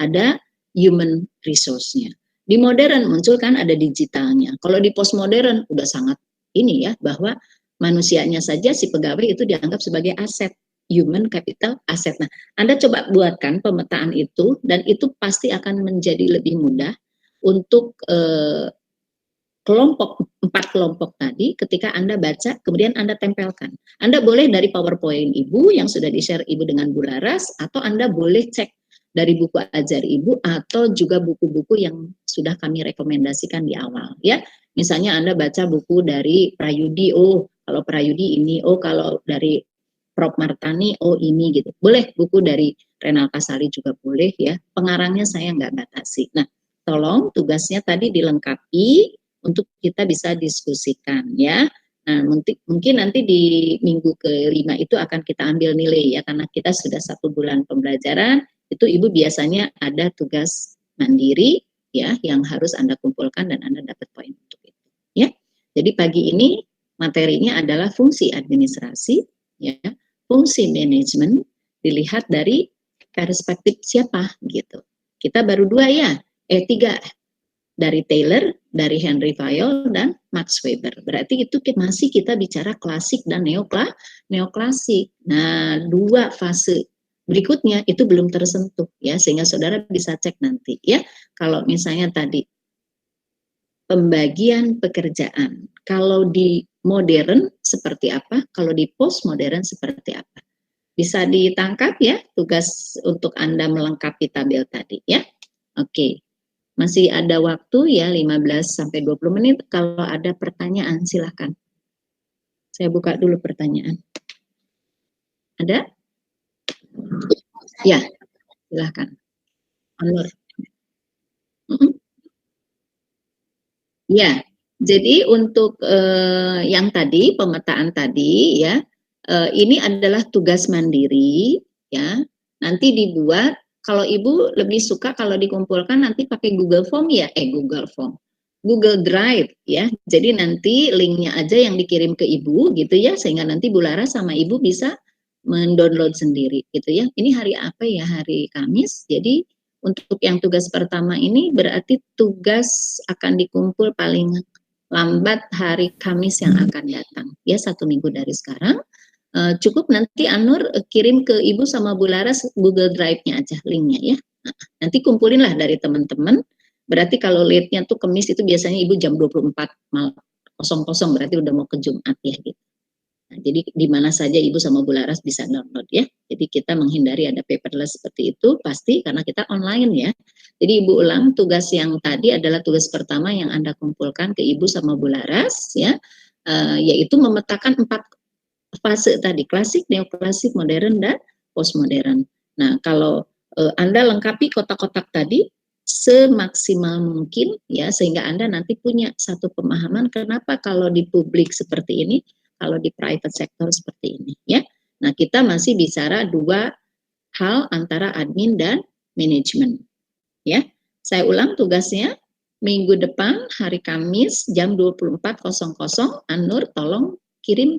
[SPEAKER 3] Ada human resource-nya. Di modern muncul kan ada digitalnya. Kalau di postmodern udah sangat ini ya, bahwa manusianya saja si pegawai itu dianggap sebagai aset, human capital asset. Nah, Anda coba buatkan pemetaan itu dan itu pasti akan menjadi lebih mudah untuk empat kelompok tadi ketika Anda baca kemudian Anda tempelkan. Anda boleh dari PowerPoint Ibu yang sudah di-share Ibu dengan Bu Laras atau Anda boleh cek dari buku ajar Ibu atau juga buku-buku yang sudah kami rekomendasikan di awal ya. Misalnya Anda baca buku dari Prayudi, oh kalau Prayudi ini, oh kalau dari Prof. Martani, oh ini gitu. Boleh buku dari Renal Kasali juga boleh ya. Pengarangnya saya nggak batasi. Nah, tolong tugasnya tadi dilengkapi untuk kita bisa diskusikan ya. Nah, mungkin nanti di minggu ke-5 itu akan kita ambil nilai ya, karena kita sudah 1 bulan pembelajaran. Itu Ibu biasanya ada tugas mandiri ya yang harus Anda kumpulkan dan Anda dapat poin untuk itu ya. Jadi pagi ini materinya adalah fungsi administrasi ya, fungsi manajemen dilihat dari perspektif siapa gitu. Kita baru 2 ya, 3 dari Taylor, dari Henry Fayol dan Max Weber. Berarti itu masih kita bicara klasik dan neoklasik. Nah, 2 fase berikutnya itu belum tersentuh ya, sehingga saudara bisa cek nanti ya. Kalau misalnya tadi pembagian pekerjaan, kalau di modern seperti apa, kalau di postmodern seperti apa. Bisa ditangkap ya tugas untuk Anda melengkapi tabel tadi ya. Oke. Masih ada waktu ya 15 sampai 20 menit. Kalau ada pertanyaan silakan. Saya buka dulu pertanyaan. Ada? Ya, silakan. Anwar. Ya, jadi untuk yang tadi pemetaan tadi ya, ini adalah tugas mandiri ya. Nanti dibuat. Kalau Ibu lebih suka kalau dikumpulkan nanti pakai Google Form ya, Google Drive ya. Jadi nanti linknya aja yang dikirim ke Ibu gitu ya, sehingga nanti Bu Laras sama Ibu bisa mendownload sendiri gitu ya. Ini hari apa ya? Hari Kamis. Jadi untuk yang tugas pertama ini berarti tugas akan dikumpul paling lambat hari Kamis yang akan datang ya, 1 minggu dari sekarang. Cukup nanti Anur kirim ke Ibu sama Bu Laras Google Drive-nya aja linknya ya. Nanti kumpulinlah dari teman-teman. Berarti kalau late-nya tuh Kamis itu biasanya Ibu jam 24:00 berarti udah mau ke Jumat ya gitu. Nah, jadi di mana saja Ibu sama Bu Laras bisa download ya. Jadi kita menghindari ada paperless seperti itu pasti karena kita online ya. Jadi Ibu ulang tugas yang tadi adalah tugas pertama yang Anda kumpulkan ke Ibu sama Bu Laras ya, yaitu memetakan 4 fase tadi, klasik, neoklasik, modern, dan postmodern. Nah, kalau Anda lengkapi kotak-kotak tadi semaksimal mungkin ya, sehingga Anda nanti punya satu pemahaman kenapa kalau di publik seperti ini, kalau di private sector seperti ini ya. Nah, kita masih bicara 2 hal antara admin dan manajemen ya. Saya ulang tugasnya minggu depan hari Kamis jam 24:00 Anur tolong kirim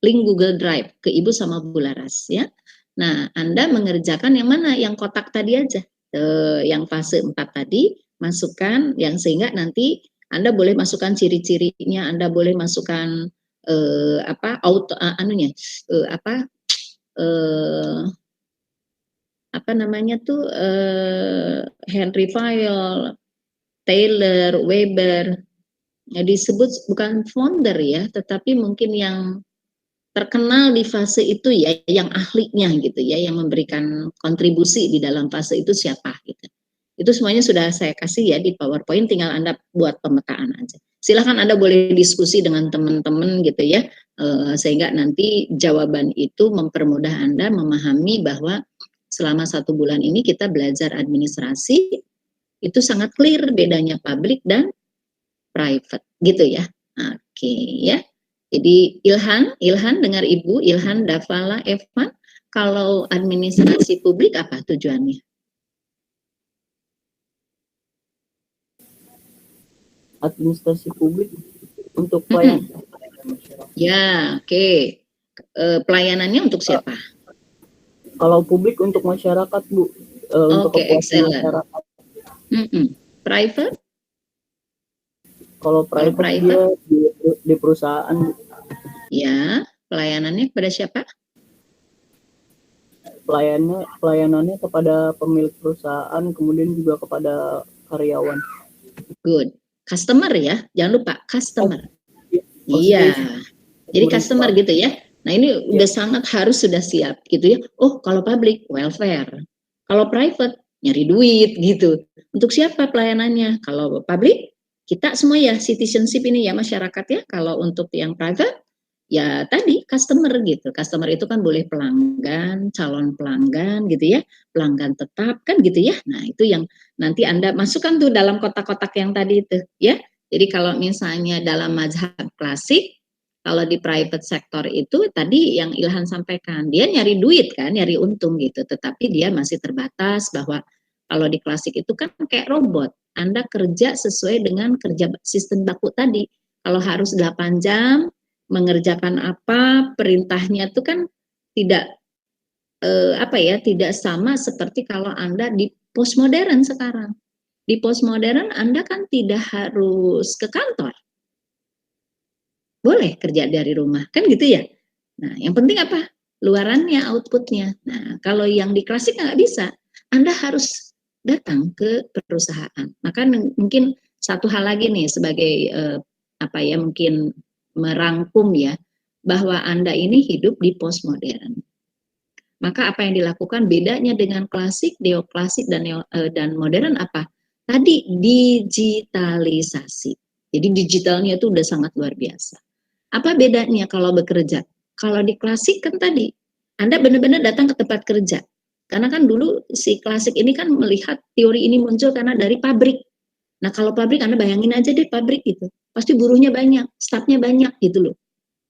[SPEAKER 3] link Google Drive ke Ibu sama Bu Laras ya. Nah, Anda mengerjakan yang mana? Yang kotak tadi aja. Yang fase 4 tadi masukkan yang sehingga nanti Anda boleh masukkan ciri-cirinya, Anda boleh masukkan Henry Fayol, Taylor, Weber. Ya, disebut bukan founder ya, tetapi mungkin yang terkenal di fase itu ya, yang ahlinya gitu ya, yang memberikan kontribusi di dalam fase itu siapa gitu. Itu semuanya sudah saya kasih ya di PowerPoint, tinggal Anda buat pemetaan aja. Silahkan Anda boleh diskusi dengan teman-teman gitu ya, sehingga nanti jawaban itu mempermudah Anda memahami bahwa selama 1 bulan ini kita belajar administrasi, Itu sangat clear bedanya public dan private, gitu ya. Oke ya. Jadi Ilhan dengar Ibu, Ilhan, Davala, Evan, kalau administrasi publik apa tujuannya?
[SPEAKER 6] Administrasi publik untuk pelayanan masyarakat.
[SPEAKER 3] Ya, oke. Pelayanannya untuk siapa?
[SPEAKER 6] Kalau publik untuk masyarakat, Bu. Untuk
[SPEAKER 3] Oke,
[SPEAKER 6] kepuasan
[SPEAKER 3] excellent.
[SPEAKER 6] masyarakat.
[SPEAKER 3] Private?
[SPEAKER 6] Kalau private dia di perusahaan.
[SPEAKER 3] Ya, pelayanannya kepada siapa?
[SPEAKER 6] Pelayanannya kepada pemilik perusahaan, kemudian juga kepada karyawan.
[SPEAKER 3] Good. Customer ya, jangan lupa customer.
[SPEAKER 6] Oh,
[SPEAKER 3] Iya. Jadi
[SPEAKER 6] Pemerintah.
[SPEAKER 3] customer gitu ya. Nah ini udah sangat harus sudah siap gitu ya. Oh kalau public welfare, kalau private nyari duit gitu. Untuk siapa pelayanannya? Kalau public kita semua ya citizenship ini ya masyarakat ya. Kalau untuk yang private ya tadi customer gitu. Customer itu kan boleh pelanggan, calon pelanggan gitu ya, pelanggan tetap kan gitu ya. Nah itu yang nanti Anda masukkan tuh dalam kotak-kotak yang tadi itu ya. Jadi kalau misalnya dalam mazhab klasik, kalau di private sector itu tadi yang Ilhan sampaikan, dia nyari duit kan, nyari untung gitu. Tetapi dia masih terbatas bahwa kalau di klasik itu kan kayak robot. Anda kerja sesuai dengan kerja sistem baku tadi. Kalau harus 8 jam, mengerjakan apa, perintahnya itu kan tidak tidak sama seperti kalau Anda di postmodern sekarang. Di postmodern Anda kan tidak harus ke kantor. Boleh kerja dari rumah, kan gitu ya. Nah, yang penting apa? Luarannya, outputnya. Nah, kalau yang di klasik nggak bisa. Anda harus datang ke perusahaan. Maka mungkin satu hal lagi nih sebagai mungkin merangkum ya, bahwa Anda ini hidup di postmodern. Maka apa yang dilakukan bedanya dengan klasik, neoklasik dan modern apa? Tadi digitalisasi. Jadi digitalnya itu udah sangat luar biasa. Apa bedanya kalau bekerja? Kalau di klasik kan tadi Anda benar-benar datang ke tempat kerja. Karena kan dulu si klasik ini kan melihat teori ini muncul karena dari pabrik. Nah kalau pabrik Anda bayangin aja deh pabrik gitu. Pasti buruhnya banyak, stafnya banyak gitu loh.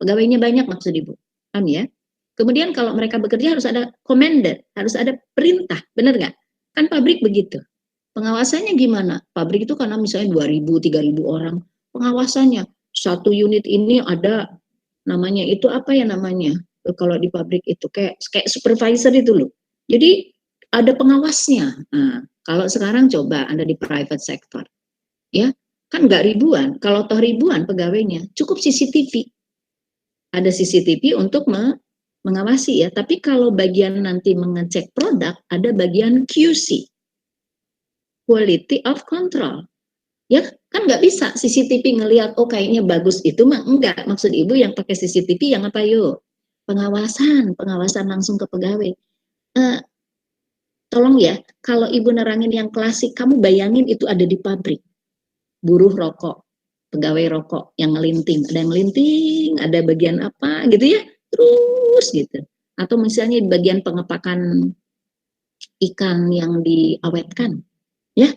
[SPEAKER 3] Pegawainya banyak maksud Ibu. Paham ya? Kemudian kalau mereka bekerja harus ada commander, harus ada perintah, benar nggak? Kan pabrik begitu. Pengawasannya gimana? Pabrik itu karena misalnya 2.000, 3.000 orang, pengawasannya satu unit ini ada namanya itu apa ya namanya? Kalau di pabrik itu kayak supervisor itu loh. Jadi ada pengawasnya. Nah, kalau sekarang coba Anda di private sector, ya kan nggak ribuan. Kalau toh ribuan pegawainya, cukup CCTV. Ada CCTV untuk mengawasi ya. Tapi kalau bagian nanti mengecek produk, ada bagian QC. Quality of Control. Ya kan nggak bisa CCTV ngelihat oh kayaknya bagus itu mah enggak. Maksud Ibu yang pakai CCTV yang apa yuk? Pengawasan langsung ke pegawai. Tolong ya, kalau Ibu nerangin yang klasik, kamu bayangin itu ada di pabrik. Buruh rokok, pegawai rokok yang ngelinting, ada yang ngelinting, ada bagian apa gitu ya, terus gitu. Atau misalnya di bagian pengepakan ikan yang diawetkan, ya.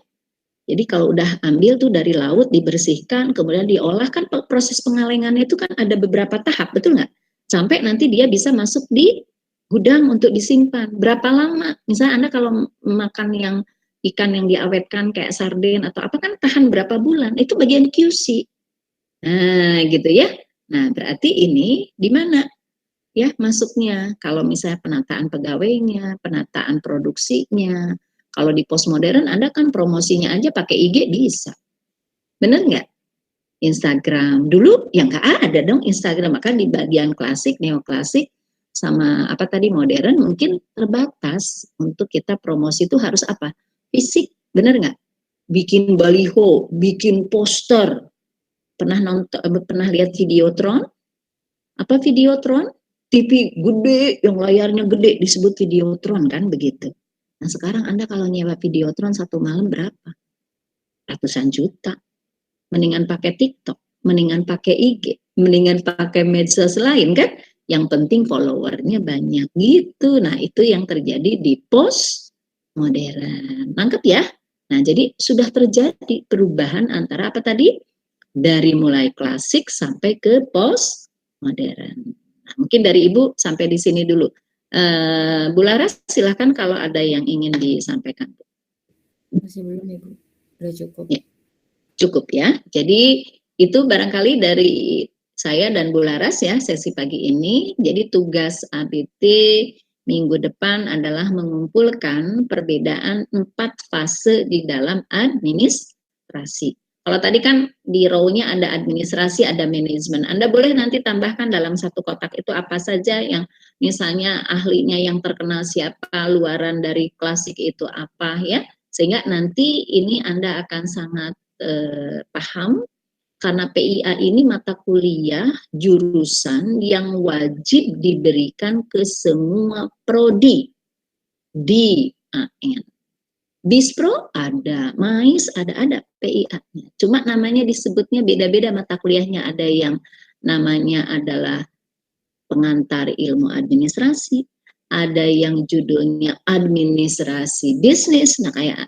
[SPEAKER 3] Jadi kalau udah ambil tuh dari laut, dibersihkan, kemudian diolah, kan proses pengalengannya itu kan ada beberapa tahap, betul nggak? Sampai nanti dia bisa masuk di gudang untuk disimpan. Berapa lama? Misalnya Anda kalau makan yang ikan yang diawetkan kayak sarden atau apa kan tahan berapa bulan? Itu bagian QC. Nah, gitu ya. Nah, berarti ini di mana? Ya, masuknya. Kalau misalnya penataan pegawainya, penataan produksinya. Kalau di postmodern Anda kan promosinya aja pakai IG bisa. Bener nggak? Instagram. Dulu ya nggak ada dong Instagram. Maka di bagian klasik, neoklasik, sama apa tadi modern mungkin terbatas. Untuk kita promosi itu harus apa? Fisik. Bener nggak? Bikin baliho, bikin poster. Pernah lihat Videotron? Apa Videotron? TV gede, yang layarnya gede disebut Videotron kan begitu. Nah sekarang Anda kalau nyewa Videotron satu malam berapa? Ratusan juta. Mendingan pakai TikTok, mendingan pakai IG, mendingan pakai medsos lain kan? Yang penting followernya banyak gitu. Nah itu yang terjadi di post modern. Nangkep ya? Nah, jadi sudah terjadi perubahan antara apa tadi? Dari mulai klasik sampai ke post modern. Nah, mungkin dari Ibu sampai di sini dulu. Bu Laras, silahkan kalau ada yang ingin disampaikan.
[SPEAKER 2] Masih belum Ibu, udah cukup.
[SPEAKER 3] Ya, cukup ya. Jadi itu barangkali dari saya dan Bu Laras ya sesi pagi ini. Jadi tugas ABT minggu depan adalah mengumpulkan perbedaan 4 fase di dalam administrasi. Kalau tadi kan di row-nya ada administrasi, ada manajemen. Anda boleh nanti tambahkan dalam satu kotak itu apa saja yang misalnya ahlinya yang terkenal siapa, luaran dari klasik itu apa ya. Sehingga nanti ini Anda akan sangat paham karena PIA ini mata kuliah jurusan yang wajib diberikan ke semua prodi di AN. Bispro ada, MAIS ada PIA-nya. Cuma namanya disebutnya beda-beda mata kuliahnya. Ada yang namanya adalah pengantar ilmu administrasi, ada yang judulnya administrasi bisnis. Nah, kayak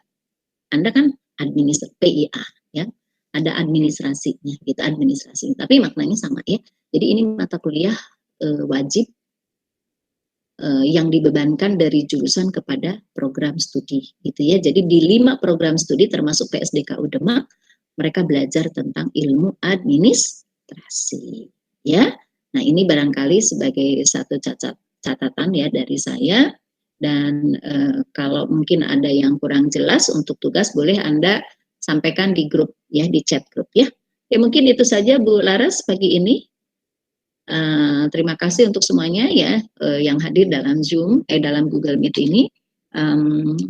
[SPEAKER 3] Anda kan administrasi PIA ya. Ada administrasinya gitu, administrasi. Tapi maknanya sama ya. Jadi ini mata kuliah wajib yang dibebankan dari jurusan kepada program studi gitu ya. Jadi di 5 program studi termasuk PSDKU Demak mereka belajar tentang ilmu administrasi ya. Nah, ini barangkali sebagai satu catatan ya dari saya dan kalau mungkin ada yang kurang jelas untuk tugas boleh Anda sampaikan di grup ya, di chat grup ya. Ya mungkin itu saja Bu Laras pagi ini. Terima kasih untuk semuanya ya yang hadir dalam Zoom, dalam Google Meet ini.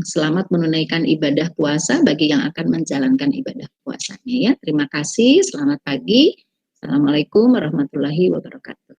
[SPEAKER 3] Selamat menunaikan ibadah puasa bagi yang akan menjalankan ibadah puasanya ya. Terima kasih, selamat pagi. Assalamualaikum warahmatullahi wabarakatuh.